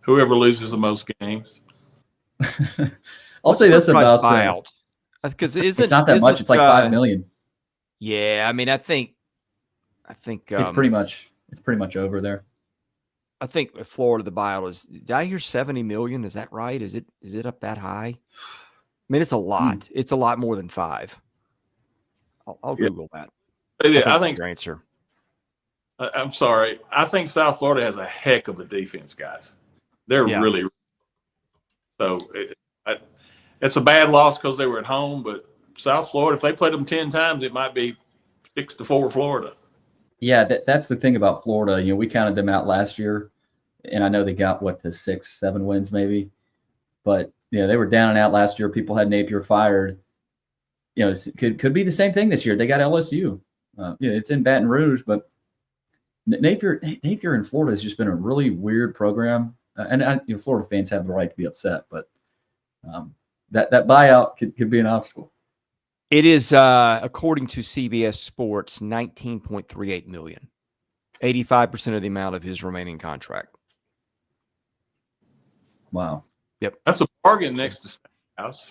Whoever loses the most games. I'll say this about buyout, because it's not that much. It's like $5 million. Yeah, I mean, I think it's pretty much over there. I think Florida, the buyout is. Did I hear $70 million? Is that right? Is it up that high? I mean, it's a lot. It's a lot more than 5. I'll Google that. I think your answer. I'm sorry. I think South Florida has a heck of a defense, guys. They're really so. It's a bad loss because they were at home, but South Florida, if they played them 10 times, it might be 6-4 Florida. Yeah, that's the thing about Florida. We counted them out last year, and I know they got to 6-7 wins maybe, but they were down and out last year. People had Napier fired. It could be the same thing this year. They got LSU. It's in Baton Rouge, but Napier in Florida has just been a really weird program, and Florida fans have the right to be upset, but that buyout could be an obstacle. It is, according to CBS Sports, $19.38 million, 85% of the amount of his remaining contract. Wow. Yep, that's a bargain next to Stackhouse.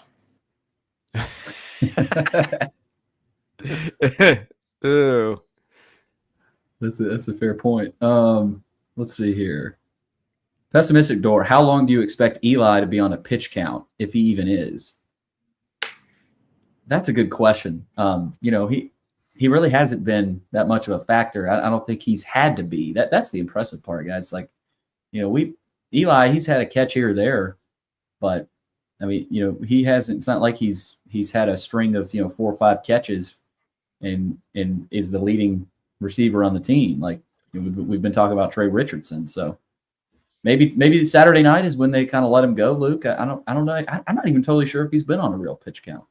Oh, that's a fair point. Let's see here. Pessimistic Door. How long do you expect Eli to be on a pitch count, if he even is? That's a good question. He really hasn't been that much of a factor. I don't think he's had to be. That's the impressive part, guys. Like, Eli, he's had a catch here or there, but I mean, he hasn't. It's not like he's had a string of 4 or 5 catches, and is the leading receiver on the team. Like we've been talking about Trey Richardson. So maybe Saturday night is when they kind of let him go. Luke, I don't know. I'm not even totally sure if he's been on a real pitch count.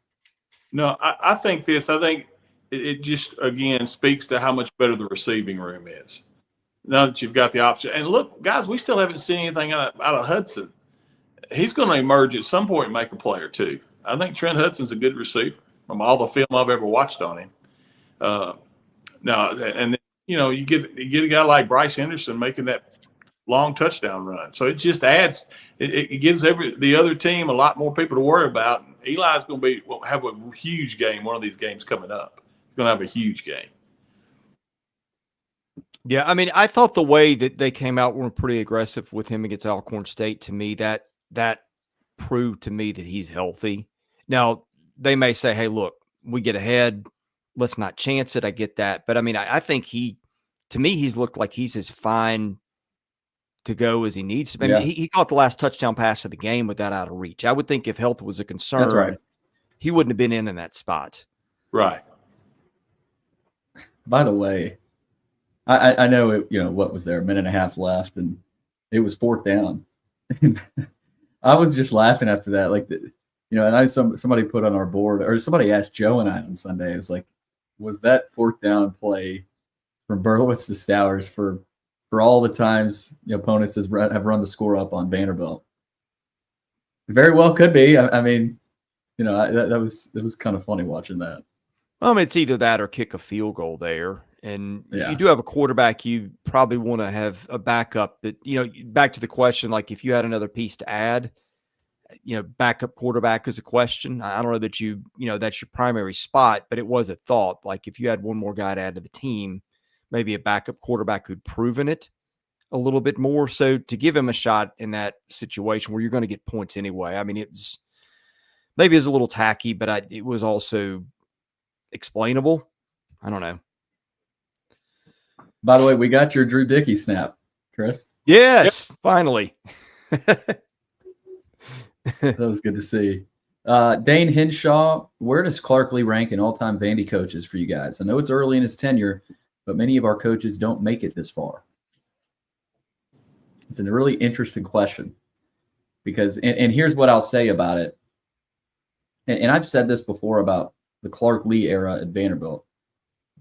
No, I think it just, again, speaks to how much better the receiving room is. Now that you've got the option. And look, guys, we still haven't seen anything out of Hudson. He's going to emerge at some point and make a play or two. I think Trent Hudson's a good receiver from all the film I've ever watched on him. You get a guy like Bryce Henderson making that long touchdown run. So it just adds, it gives the other team a lot more people to worry about. Eli's going to have a huge game, one of these games coming up. He's going to have a huge game. Yeah, I mean, I thought the way that they came out were pretty aggressive with him against Alcorn State. To me, that proved to me that he's healthy. Now, they may say, hey, look, we get ahead. Let's not chance it. I get that. But, I mean, I think to me, he's looked like he's as fine to go as he needs to. I mean, he caught the last touchdown pass of the game with that out of reach. I would think if health was a concern, that's right, he wouldn't have been in that spot. Right. By the way, I know it, what was there, a minute and a half left, and it was 4th down. I was just laughing after that. Like, and I somebody put on our board, or somebody asked Joe and I on Sunday, it was like, was that 4th down play from Bulovas to Stowers for all the times opponents have run the score up on Vanderbilt? It very well could be. I mean, that was kind of funny watching that. It's either that or kick a field goal there. And you do have a quarterback, you probably want to have a backup that, back to the question, like if you had another piece to add, backup quarterback is a question. I don't know that that's your primary spot, but it was a thought. Like if you had one more guy to add to the team, maybe a backup quarterback who'd proven it a little bit more. So to give him a shot in that situation where you're going to get points anyway. I mean, it was a little tacky, but it was also explainable. I don't know. By the way, we got your Drew Dickey snap, Chris. Yes, finally. That was good to see. Dane Henshaw, where does Clark Lee rank in all-time Vandy coaches for you guys? I know it's early in his tenure, but many of our coaches don't make it this far. It's a really interesting question because, and here's what I'll say about it. And I've said this before about the Clark Lee era at Vanderbilt.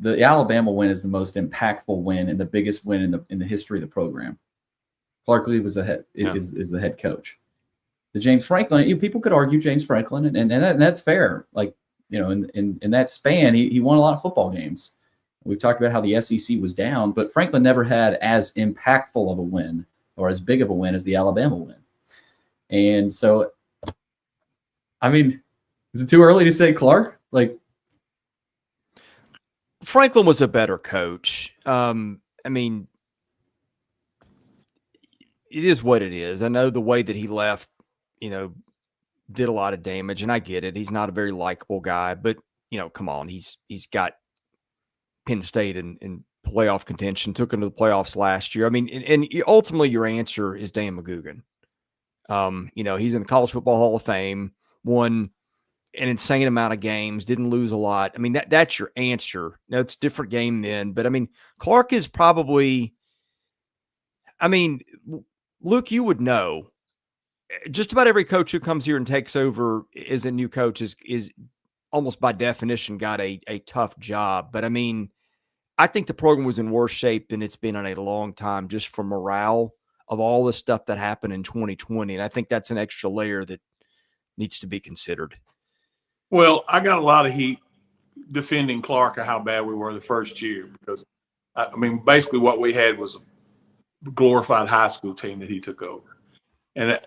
The Alabama win is the most impactful win and the biggest win in the history of the program. Clark Lee was is the head coach. The James Franklin, people could argue James Franklin, and that's fair. Like, in that span, he won a lot of football games. We've talked about how the SEC was down, but Franklin never had as impactful of a win or as big of a win as the Alabama win. And so, I mean, is it too early to say Clark? Like, Franklin was a better coach. I mean, it is what it is. I know the way that he left, did a lot of damage, and I get it. He's not a very likable guy, but come on, he's got Penn State in playoff contention, took him to the playoffs last year. I mean, and ultimately your answer is Dan McGugin. He's in the College Football Hall of Fame, won an insane amount of games, didn't lose a lot. I mean, that's your answer. Now, it's a different game then, but I mean, Clark is probably, Luke, you would know, just about every coach who comes here and takes over as a new coach is almost by definition got a tough job. But I mean, I think the program was in worse shape than it's been in a long time, just for morale of all the stuff that happened in 2020. And I think that's an extra layer that needs to be considered. Well, I got a lot of heat defending Clark of how bad we were the first year because, basically what we had was a glorified high school team that he took over. And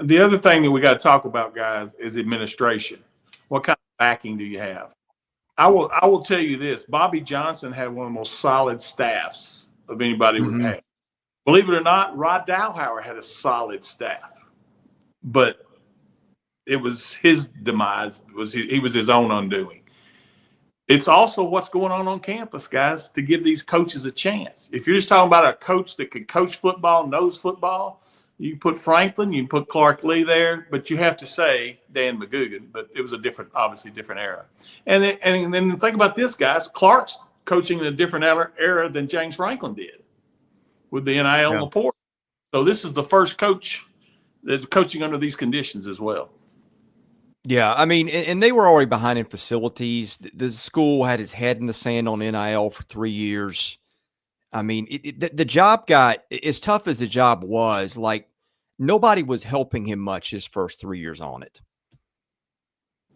the other thing that we got to talk about, guys, is administration. What kind of backing do you have? I will tell you this. Bobby Johnson had one of the most solid staffs of anybody we've had. Believe it or not, Rod Dowhauer had a solid staff. But it was his demise. He was his own undoing. It's also what's going on campus, guys, to give these coaches a chance. If you're just talking about a coach that can coach football, knows football, you put Franklin, you put Clark Lee there, but you have to say Dan McGugin. But it was obviously different era. And then think about this, guys. Clark's coaching in a different era than James Franklin did with the NIL and the portal. So this is the first coach that's coaching under these conditions as well. Yeah, and they were already behind in facilities. The school had his head in the sand on NIL for 3 years. The job got, as tough as the job was, like, nobody was helping him much his first 3 years on it.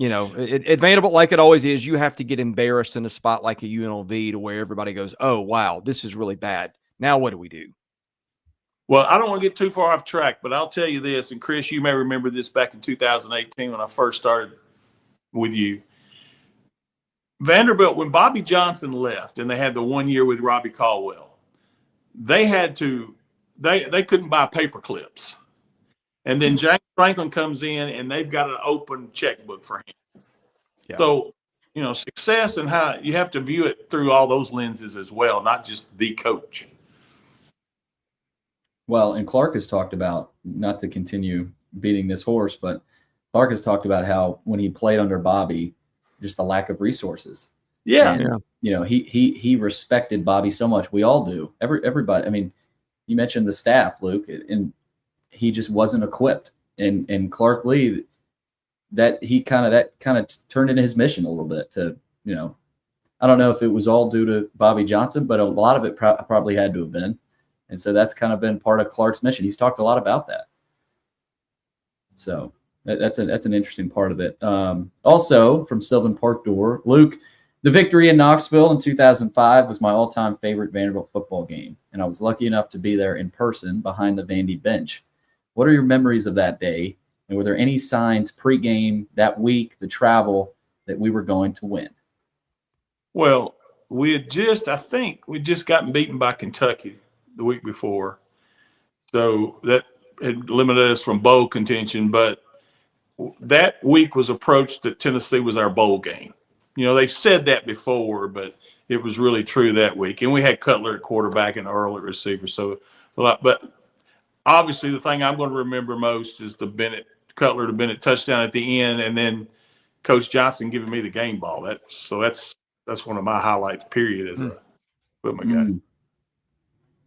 At Vanderbilt, like it always is, you have to get embarrassed in a spot like a UNLV to where everybody goes, oh, wow, this is really bad. Now what do we do? Well, I don't want to get too far off track, but I'll tell you this, and Chris, you may remember this back in 2018 when I first started with you. Vanderbilt, when Bobby Johnson left and they had the 1 year with Robbie Caldwell, they couldn't buy paper clips. And then James Franklin comes in and they've got an open checkbook for him. Yeah. So, success and how you have to view it through all those lenses as well, not just the coach. Well, and Clark has talked about, not to continue beating this horse, but Clark has talked about how when he played under Bobby, just the lack of resources. Yeah. And, he respected Bobby so much. We all do. Everybody. You mentioned the staff, Luke, and he just wasn't equipped. And Clark Lee, that kind of turned into his mission a little bit to, I don't know if it was all due to Bobby Johnson, but a lot of it probably had to have been. And so that's kind of been part of Clark's mission. He's talked a lot about that. So that's an interesting part of it. Also from Sylvan Park Door, Luke, the victory in Knoxville in 2005 was my all-time favorite Vanderbilt football game. And I was lucky enough to be there in person behind the Vandy bench. What are your memories of that day? And were there any signs pregame that week, the travel, that we were going to win? Well, we just gotten beaten by Kentucky the week before. So that had limited us from bowl contention, but that week was approached that Tennessee was our bowl game. They've said that before, but it was really true that week. And we had Cutler at quarterback and Earl at receiver. So, but obviously the thing I'm going to remember most is the Cutler to Bennett touchdown at the end, and then Coach Johnson giving me the game ball. That's one of my highlights, period, as a football guy.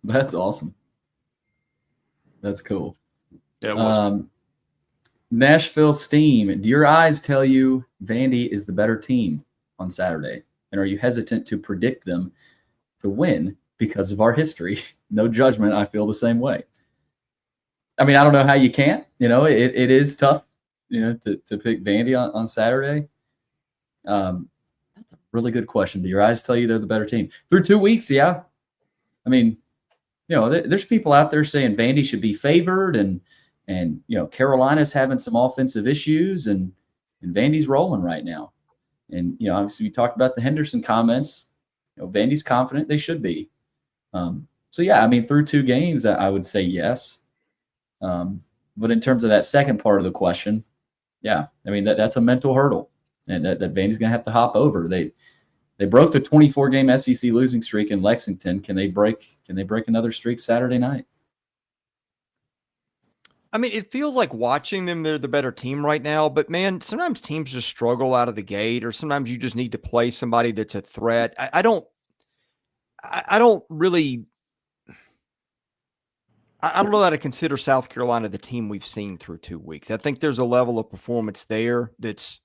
That's awesome. That's cool. Yeah, it was. Nashville Steam, do your eyes tell you Vandy is the better team on Saturday? And are you hesitant to predict them to win because of our history? No judgment. I feel the same way. I mean, I don't know how you can't. It is tough, to pick Vandy on Saturday. That's a really good question. Do your eyes tell you they're the better team? Through 2 weeks, yeah. I mean, there's people out there saying Vandy should be favored and Carolina's having some offensive issues and Vandy's rolling right now. And, obviously we talked about the Henderson comments. Vandy's confident they should be. So, yeah, I mean, through 2 games, I would say yes. But in terms of that second part of the question, yeah, I mean, that's a mental hurdle and that Vandy's going to have to hop over. They broke the 24-game SEC losing streak in Lexington. Can they break another streak Saturday night? I mean, it feels like watching them, they're the better team right now. But, man, sometimes teams just struggle out of the gate, or sometimes you just need to play somebody that's a threat. I don't know how to consider South Carolina the team we've seen through 2 weeks. I think there's a level of performance there that's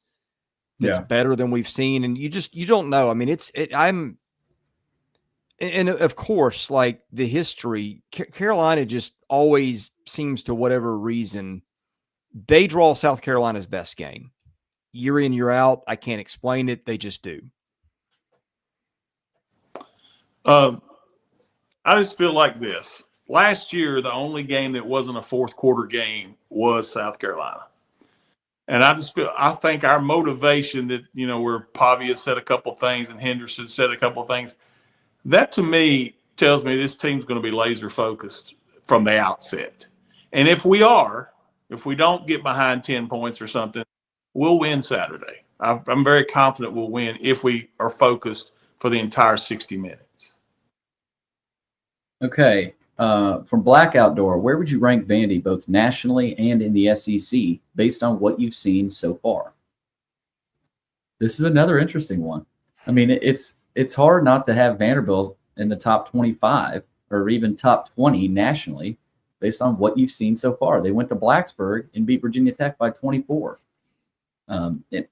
better than we've seen. And you don't know. I mean, and of course, like the history, Carolina just always seems, to whatever reason, they draw South Carolina's best game. Year in, year out. I can't explain it. They just do. I just feel like this. Last year, the only game that wasn't a fourth quarter game was South Carolina. And I think our motivation that, where Pavia said a couple things and Henderson said a couple things, that to me tells me this team's going to be laser focused from the outset. And if we don't get behind 10 points or something, we'll win Saturday. I'm very confident we'll win if we are focused for the entire 60 minutes. Okay. From Black Outdoor, where would you rank Vandy both nationally and in the SEC based on what you've seen so far? This is another interesting one. I mean, it's hard not to have Vanderbilt in the top 25 or even top 20 nationally based on what you've seen so far. They went to Blacksburg and beat Virginia Tech by 24.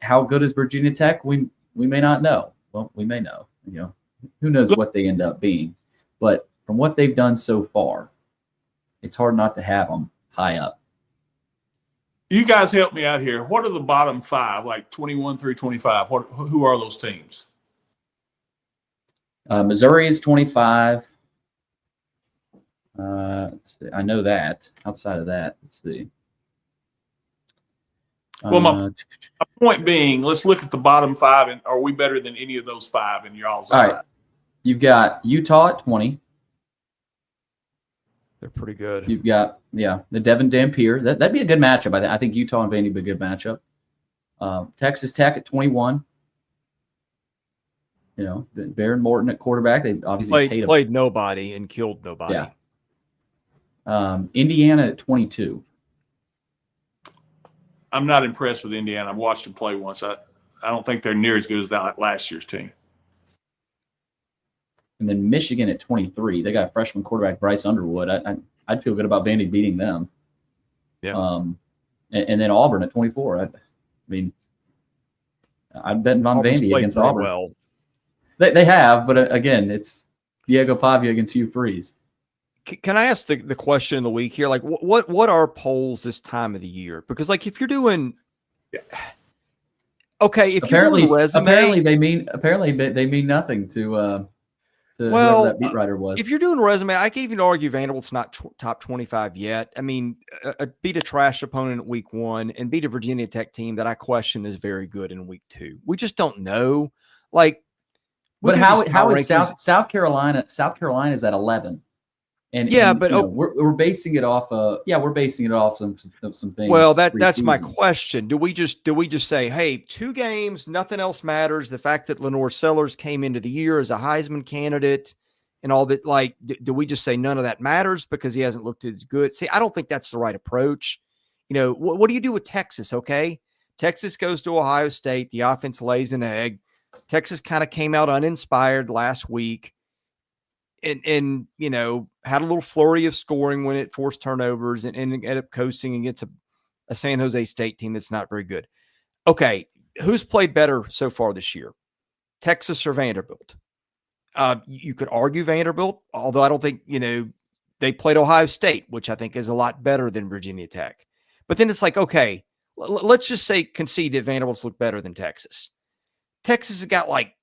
How good is Virginia Tech? We may not know. Well, we may know. Who knows what they end up being. But from what they've done so far, it's hard not to have them high up. You guys help me out here. What are the bottom 5, like 21 through 25? Who are those teams? Missouri is 25. Let's see. I know that. Outside of that, let's see. Well, my point being, let's look at the bottom 5, and are we better than any of those 5 in y'all's eye? All right. You've got Utah at 20. They're pretty good. You've got, the Devin Dampier. That'd be a good matchup. I think Utah and Vandy would be a good matchup. Texas Tech at 21. Baron Morton at quarterback. They obviously played nobody and killed nobody. Yeah. Indiana at 22. I'm not impressed with Indiana. I've watched them play once. I don't think they're near as good as that last year's team. And then Michigan at 23. They got freshman quarterback Bryce Underwood. I'd feel good about Vandy beating them. Yeah. And then Auburn at 24. I mean, I'm betting on Vandy against Auburn. Well. They have, but again, it's Diego Pavia against Hugh Freeze. Can I ask the question of the week here? Like, what are polls this time of the year? Because, like, if you're doing, okay, if you're doing resume, apparently they mean nothing to whoever that beat writer was. If you're doing resume, I can even argue Vanderbilt's not top 25 yet. I mean, beat a trash opponent at week 1 and beat a Virginia Tech team that I question is very good in week 2. We just don't know. Like, but how is South Carolina? South Carolina is at 11. And but we're basing it off some things. Well, that's my question. Do we just say, hey, 2 games, nothing else matters? The fact that Lenore Sellers came into the year as a Heisman candidate and all that, like, do we just say none of that matters because he hasn't looked as good? See, I don't think that's the right approach. What do you do with Texas? Okay, Texas goes to Ohio State. The offense lays an egg. Texas kind of came out uninspired last week. And had a little flurry of scoring when it forced turnovers and ended up coasting against a San Jose State team that's not very good. Okay, who's played better so far this year, Texas or Vanderbilt? You could argue Vanderbilt, although I don't think, they played Ohio State, which I think is a lot better than Virginia Tech. But then it's like, okay, let's just say concede that Vanderbilt's look better than Texas. Texas has got like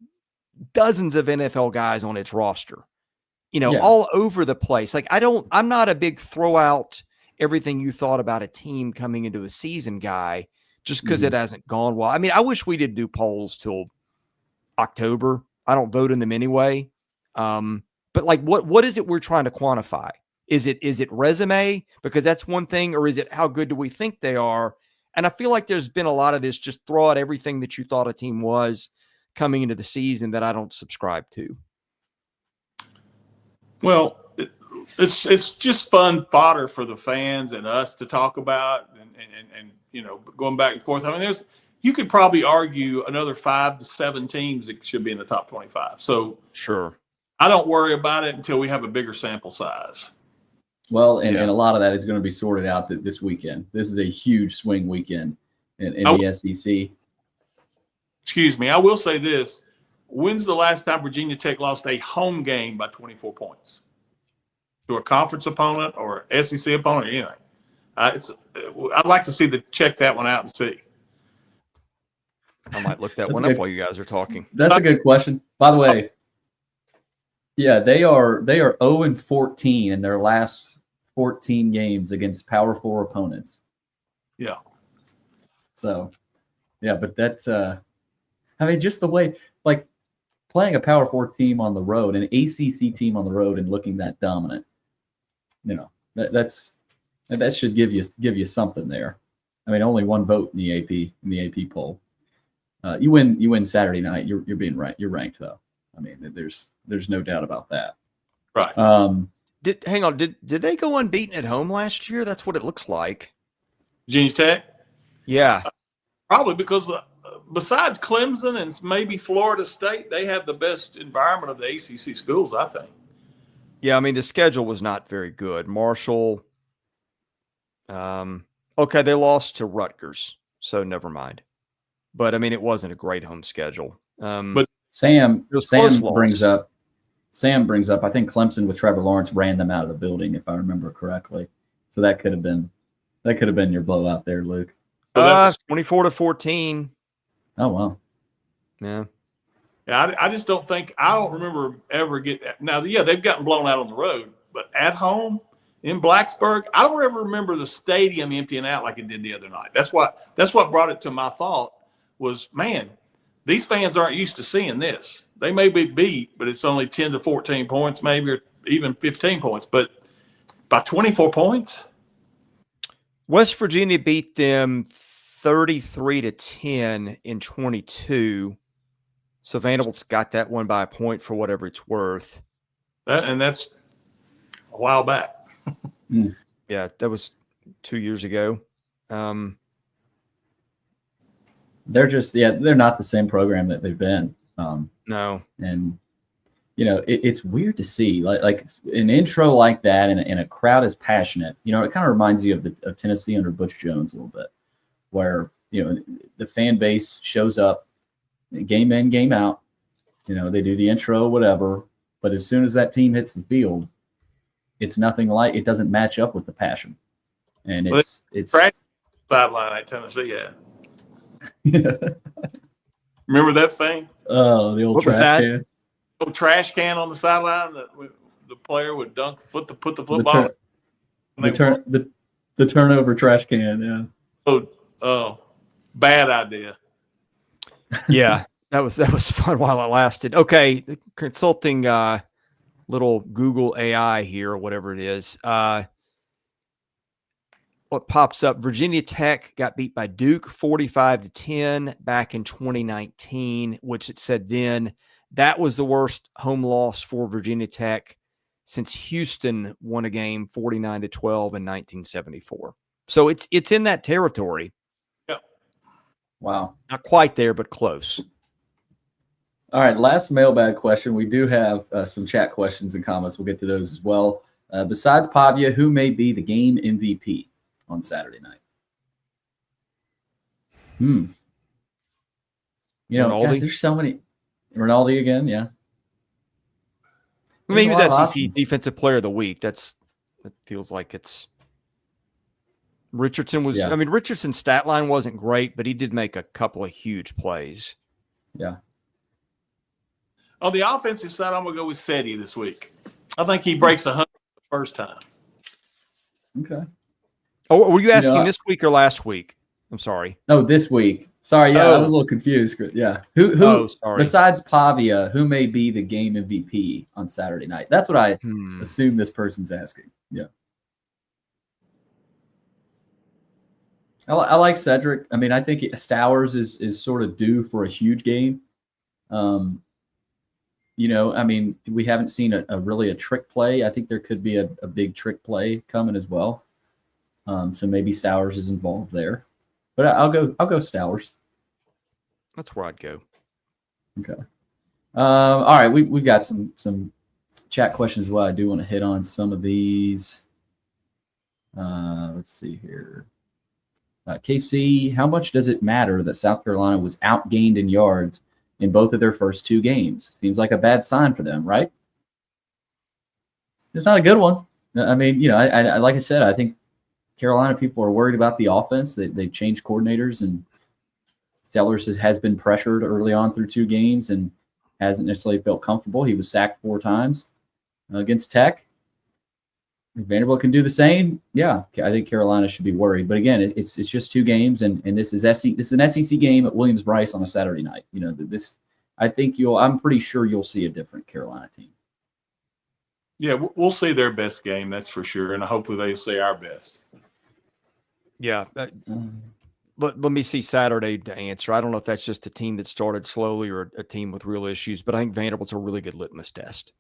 dozens of NFL guys on its roster. All over the place. Like, I'm not a big throw out everything you thought about a team coming into a season guy just because it hasn't gone well. I mean, I wish we didn't do polls till October. I don't vote in them anyway. But like, what is it we're trying to quantify? Is it resume? Because that's one thing, or is it how good do we think they are? And I feel like there's been a lot of this, just throw out everything that you thought a team was coming into the season that I don't subscribe to. Well, it's just fun fodder for the fans and us to talk about, and going back and forth. I mean, you could probably argue another 5 to 7 teams that should be in the top 25. So sure, I don't worry about it until we have a bigger sample size. Well, and a lot of that is going to be sorted out this weekend. This is a huge swing weekend in the SEC. Excuse me, I will say this. When's the last time Virginia Tech lost a home game by 24 points to a conference opponent or SEC opponent or anything? I'd like to check that one out and see. I might look that one up while you guys are talking. That's a good question. By the way, yeah, they are 0-14 in their last 14 games against Power 4 opponents. Yeah. So, yeah, but that's just the way, like, playing a Power 4 team on the road, an ACC team on the road, and looking that dominant, that should give you something there. I mean, only one vote in the AP poll. You win Saturday night. You're being right. You're ranked though. I mean, there's no doubt about that. Right. Hang on. Did they go unbeaten at home last year? That's what it looks like. Virginia Tech. Yeah. Probably because besides Clemson and maybe Florida State, they have the best environment of the ACC schools, I think. Yeah, I mean, the schedule was not very good. Marshall. Okay, they lost to Rutgers, so never mind. But, I mean, it wasn't a great home schedule. But Sam brings up, I think Clemson with Trevor Lawrence ran them out of the building, if I remember correctly. So that could have been your blowout there, Luke. 24-14. Oh, wow. Yeah. Yeah, I just don't remember ever now, yeah, they've gotten blown out on the road, but at home in Blacksburg, I don't ever remember the stadium emptying out like it did the other night. That's what brought it to my thought was, man, these fans aren't used to seeing this. They may be beat, but it's only 10 to 14 points, maybe, or even 15 points. But by 24 points? West Virginia beat them 33-10 in 22. So Vanderbilt's got that one by a point for whatever it's worth. And that's a while back. Yeah, that was 2 years ago. They're not the same program that they've been. No. And, it's weird to see like an intro like that and a crowd is passionate. It kind of reminds you of Tennessee under Butch Jones a little bit, where, the fan base shows up game in, game out. They do the intro, whatever. But as soon as that team hits the field, it's nothing like, it doesn't match up with the passion. And it's sideline at Tennessee, yeah. Remember that thing? Oh, the old trash can. Old trash can on the sideline that the player would dunk put the football. The turnover trash can, yeah. Oh, bad idea. Yeah, that was fun while it lasted. Okay, consulting little Google AI here, or whatever it is. What pops up? Virginia Tech got beat by Duke 45-10 back in 2019, which it said then that was the worst home loss for Virginia Tech since Houston won a game 49-12 in 1974. So it's in that territory. Yeah. Wow. Not quite there, but close. All right, last mailbag question. We do have some chat questions and comments. We'll get to those as well. Besides Pavia, who may be the game MVP on Saturday night? You know, Ronaldo? guys, there's so many. Ronaldo again, yeah. I mean, he was There's a lot of SEC options. Defensive Player of the Week. That feels like it's Richardson was. Yeah. I mean, Richardson's stat line wasn't great, but he did make a couple of huge plays. Yeah. On the offensive side, I'm going to go with Seti this week. I think he breaks 100 the first time. Okay. Oh, were you asking this week or last week? I'm sorry. No, this week. Sorry, yeah, I was a little confused. Yeah. Who sorry. besides Pavia, who may be the game MVP on Saturday night? That's what I assume this person's asking. Yeah. I like Cedric. I mean, I think Stowers is sort of due for a huge game. You know, I mean, we haven't seen a trick play. I think there could be a big trick play coming as well. So maybe Stowers is involved there. But I'll go Stowers. That's where I'd go. Okay. All right, we got some chat questions as well. I do want to hit on some of these. Let's see here. KC, how much does it matter that South Carolina was outgained in yards in both of their first two games? Seems like a bad sign for them, right? It's not a good one. I mean, you know, I like I said, I think Carolina people are worried about the offense. They've changed coordinators, and Sellers has been pressured early on through two games and hasn't necessarily felt comfortable. He was sacked 4 times against Tech. If Vanderbilt can do the same, yeah, I think Carolina should be worried. But again, it's just 2 games, and this is an SEC game at Williams-Brice on a Saturday night. You know, I'm pretty sure you'll see a different Carolina team. Yeah, we'll see their best game, that's for sure, and hopefully they see our best. Yeah. Let me see Saturday to answer. I don't know if that's just a team that started slowly or a team with real issues, but I think Vanderbilt's a really good litmus test.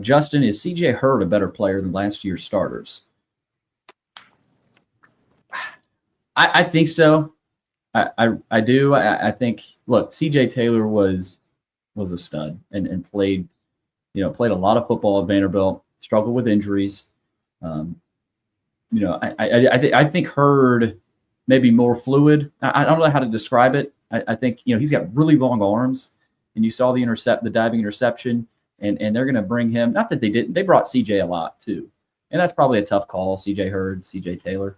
Justin, is C.J. Hurd a better player than last year's starters? I think so. I do. I think, look, C.J. Taylor was a stud and played a lot of football at Vanderbilt, struggled with injuries. I think Hurd maybe more fluid. I don't know how to describe it. I think, he's got really long arms, and you saw the diving interception. And they're going to bring him. Not that they didn't. They brought CJ a lot too, and that's probably a tough call. CJ Hurd, CJ Taylor,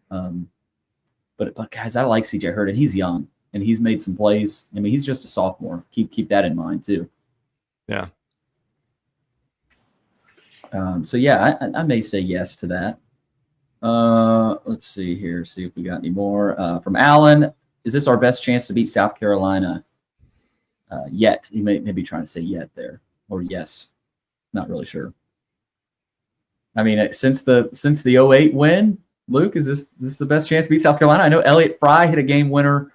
but guys, I like CJ Hurd, and he's young, and he's made some plays. I mean, he's just a sophomore. Keep that in mind too. Yeah. So yeah, I may say yes to that. Let's see here. See if we got any more from Alan. Is this our best chance to beat South Carolina yet? He may be trying to say yet there. Or yes, not really sure. I mean, since the 08 win, Luke, is this the best chance to beat South Carolina? I know Elliott Fry hit a game winner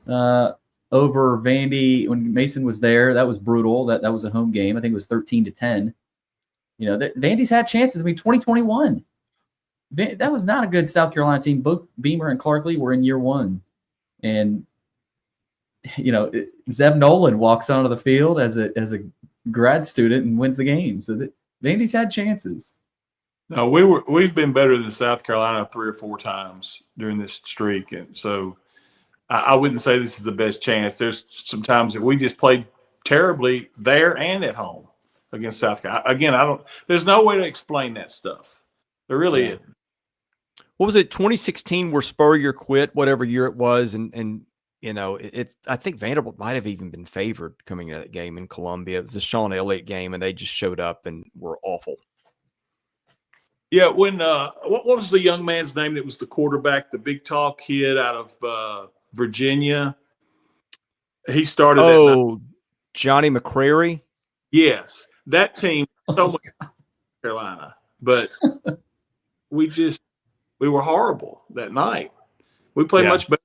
over Vandy when Mason was there. That was brutal. That was a home game. I think it was 13-10. Vandy's had chances. I mean, 2021. That was not a good South Carolina team. Both Beamer and Clarkley were in year 1, and Zeb Nolan walks onto the field as a grad student and wins the game. So Vandy's had chances. No, we've been better than South Carolina 3 or 4 times during this streak, and so I wouldn't say this is the best chance. There's some times that we just played terribly there and at home against South Carolina. Again, there's no way to explain that stuff. There really isn't. What was it? 2016 where Spurrier quit, whatever year it was, and I think Vanderbilt might have even been favored coming into that game in Columbia. It was a Sean Elliott game, and they just showed up and were awful. Yeah, when what was the young man's name that was the quarterback, the big tall kid out of Virginia? He started. Johnny McCrary. Yes, that team so much Carolina, but we were horrible that night. We played much better,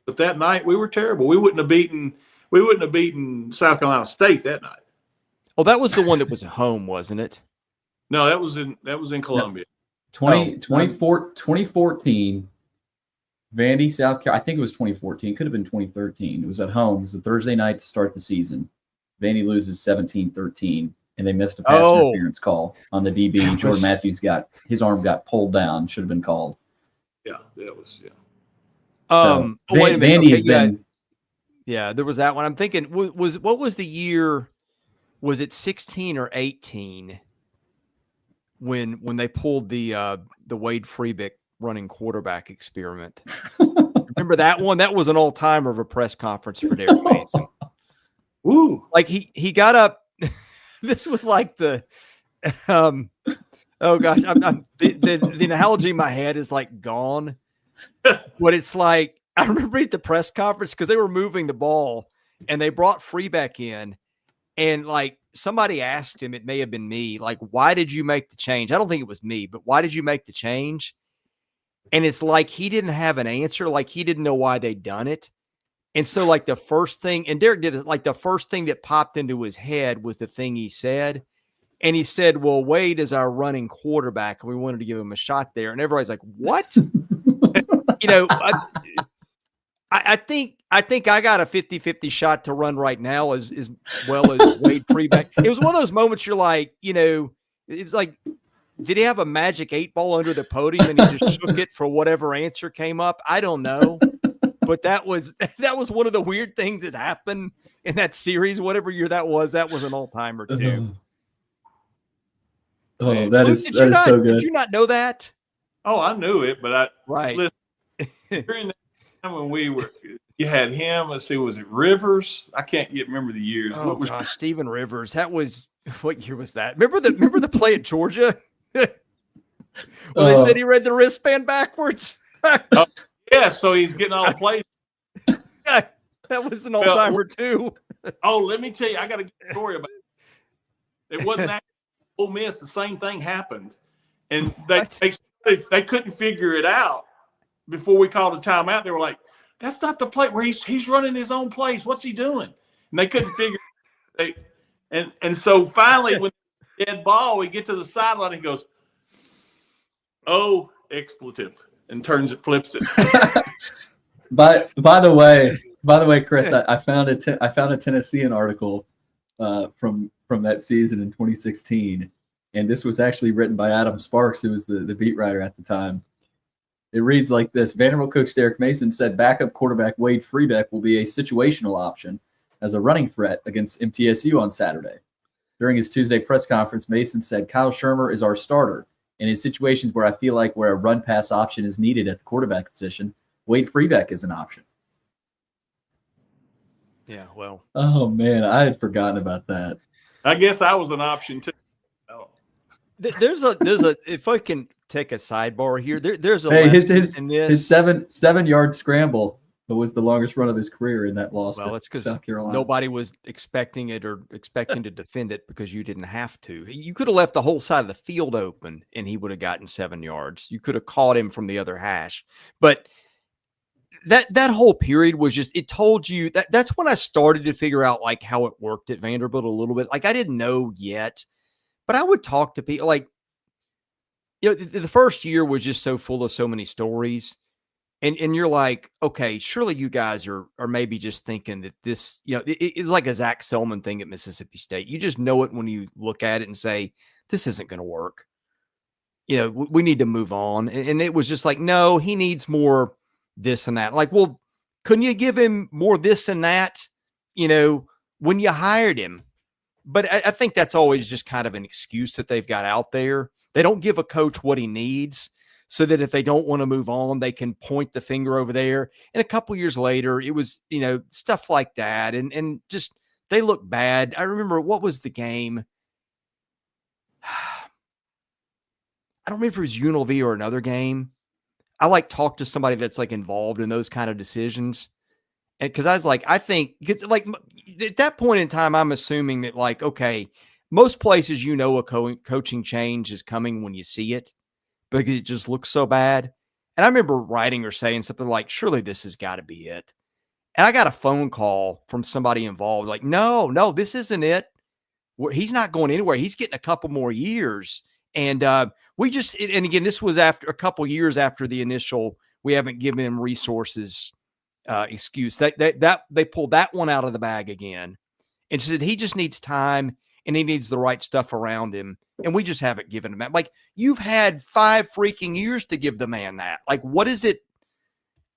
but that night we were terrible. We wouldn't have beaten South Carolina State that night. Oh, that was the one that was at home, wasn't it? No, that was in Columbia. 2014, Vandy, South Carolina. I think it was 2014. It could have been 2013. It was at home. It was a Thursday night to start the season. Vandy loses 17-13, and they missed a pass interference call on the DB. Jordan Matthews his arm got pulled down. Should have been called. Yeah, that was So, wait a minute. Vandy has been. Yeah, there was that one. I'm thinking, what was the year? Was it 16 or 18 when they pulled the Wade Freebeck running quarterback experiment? Remember that one? That was an all-timer of a press conference for Derrick Mason. Woo! Like he got up. This was like the oh gosh, the analogy in my head is like gone, but it's like I remember at the press conference because they were moving the ball and they brought Freebeck in, and like somebody asked him, it may have been me, like, why did you make the change? I don't think it was me, but why did you make the change? And it's like he didn't have an answer, like he didn't know why they'd done it. And so like the first thing, and Derrick did this, like the first thing that popped into his head was the thing he said. And he said, well, Wade is our running quarterback, and we wanted to give him a shot there. And everybody's like, what? I think I got a 50-50 shot to run right now as well as Wade Freebeck. It was one of those moments you're like, it was like, did he have a magic 8-ball under the podium and he just shook it for whatever answer came up? I don't know. But that was one of the weird things that happened in that series, whatever year that was an all-timer too. Oh, that is so good. Did you not know that? Oh, I knew it, but right. During that time when you had him, let's see, was it Rivers? I can't remember the years. Oh gosh, Stephen Rivers. That was, what year was that? Remember the play at Georgia? They said he read the wristband backwards. Yeah, so he's getting all the plays. That was an all-timer too. Oh, let me tell you, I got a good story about it. It wasn't that Ole Miss. The same thing happened, and they couldn't figure it out before we called a timeout. They were like, "That's not the play where he's running his own plays. What's he doing?" And they couldn't figure. And so finally, when dead ball, we get to the sideline. He goes, "Oh, expletive." And flips it. By the way, Chris, I found a Tennessean article from that season in 2016, and this was actually written by Adam Sparks, who was the beat writer at the time. It reads like this: Vanderbilt coach Derrick Mason said backup quarterback Wade Freebeck will be a situational option as a running threat against MTSU on Saturday. During his Tuesday press conference, Mason said Kyle Shermer is our starter. And in situations where I feel like where a run-pass option is needed at the quarterback position, Wade Freebeck is an option. Yeah, well. Oh, man, I had forgotten about that. I guess I was an option, too. Oh. There's a if I can take a sidebar here, there's a his 7-yard scramble was the longest run of his career in that loss. Well, it's because South Carolina. Nobody was expecting it or expecting to defend it because you didn't have to. You could have left the whole side of the field open and he would have gotten 7 yards. You could have caught him from the other hash. But that whole period was just, it told you that's when I started to figure out like how it worked at Vanderbilt a little bit. Like I didn't know yet, but I would talk to people like, the first year was just so full of so many stories. And you're like, okay, surely you guys are maybe just thinking that this, it's like a Zach Selman thing at Mississippi State. You just know it when you look at it and say, this isn't going to work. We need to move on. And it was just like, no, he needs more this and that. Like, well, couldn't you give him more this and that, when you hired him? But I think that's always just kind of an excuse that they've got out there. They don't give a coach what he needs, so that if they don't want to move on, they can point the finger over there. And a couple years later, it was, stuff like that. And just, they look bad. I remember, what was the game? I don't remember if it was UNLV or another game. I talked to somebody that's involved in those kind of decisions. And because I was like, I think, because at that point in time, I'm assuming that okay, most places, a coaching change is coming when you see it because it just looks so bad. And I remember writing or saying something like, surely this has got to be it. And I got a phone call from somebody involved, like, no, this isn't it. He's not going anywhere. He's getting a couple more years. And and again, this was after a couple years after the initial, we haven't given him resources excuse. That they pulled that one out of the bag again and said he just needs time and he needs the right stuff around him. And we just haven't given him that. Like, you've had 5 freaking years to give the man that. Like, what is it?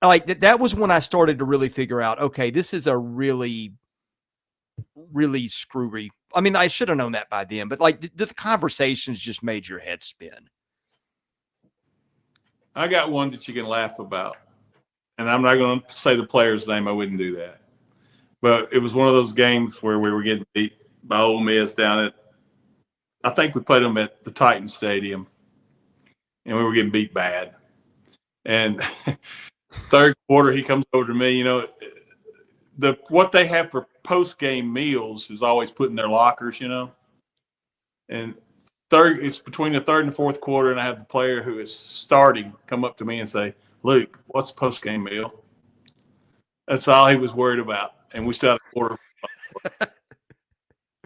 Like, that was when I started to really figure out, okay, this is a really, really screwy. I mean, I should have known that by then, but like the conversations just made your head spin. I got one that you can laugh about, and I'm not going to say the player's name. I wouldn't do that. But it was one of those games where we were getting beat by Ole Miss down at, I think we played them at the Titan Stadium, and we were getting beat bad. And third quarter, he comes over to me. What they have for post-game meals is always put in their lockers, And it's between the third and fourth quarter, and I have the player who is starting come up to me and say, "Luke, what's the post-game meal?" That's all he was worried about, and we still had a quarter.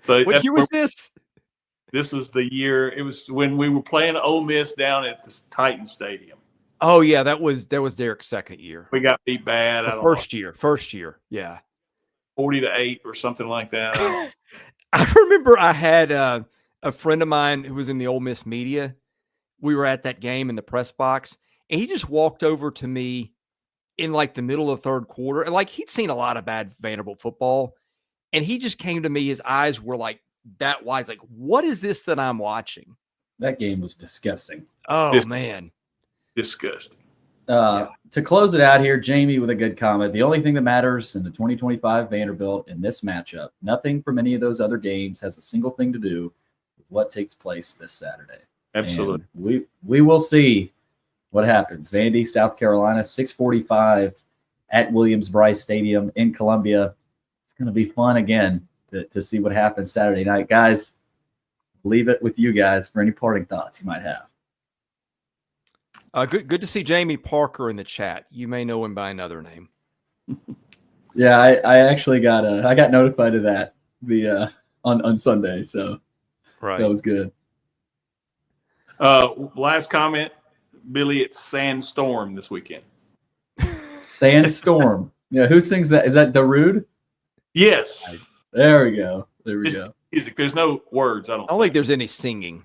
So what year was this? This was the year. It was when we were playing Ole Miss down at the Titan Stadium. Oh yeah, that was Derrick's second year. We got beat bad. First year, yeah, 40-8 or something like that. I remember I had a friend of mine who was in the Ole Miss media. We were at that game in the press box, and he just walked over to me in like the middle of the third quarter, and like he'd seen a lot of bad Vanderbilt football, and he just came to me. His eyes were like that wide. Like, what is this that I'm watching? That game was disgusting. Oh man. Disgusting. To close it out here, Jamie with a good comment. The only thing that matters in the 2025 Vanderbilt in this matchup, nothing from any of those other games has a single thing to do with what takes place this Saturday. Absolutely. And we will see what happens. Vandy, South Carolina, 6:45 at Williams-Brice Stadium in Columbia. It's going to be fun again to see what happens Saturday night. Guys, leave it with you guys for any parting thoughts you might have. Good to see Jamie Parker in the chat. You may know him by another name. Yeah, I actually got notified of that on Sunday, so right. That was good. Last comment, Billy. It's Sandstorm this weekend. Sandstorm. Yeah, who sings that? Is that Darude? Yes. There we go. Go. Music. There's no words. I don't think there's any singing.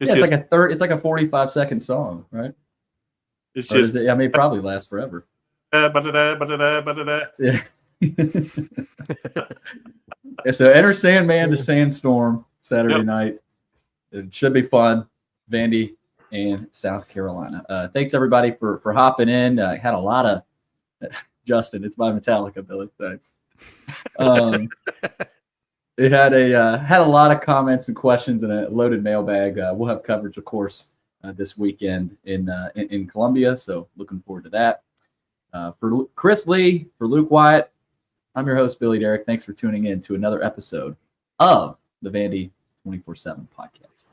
It's like a 45-second song, right? It's just. It probably lasts forever. Yeah. So enter Sandman to Sandstorm Saturday night. It should be fun. Vandy and South Carolina. Thanks everybody for hopping in. Had a lot of Justin. It's by Metallica, Billy. Thanks. It had a lot of comments and questions and a loaded mailbag. We'll have coverage, of course, this weekend in Columbia. So looking forward to that. For Chris Lee, for Luke Wyatt, I'm your host, Billy Derrick. Thanks for tuning in to another episode of the Vandy 247 podcast.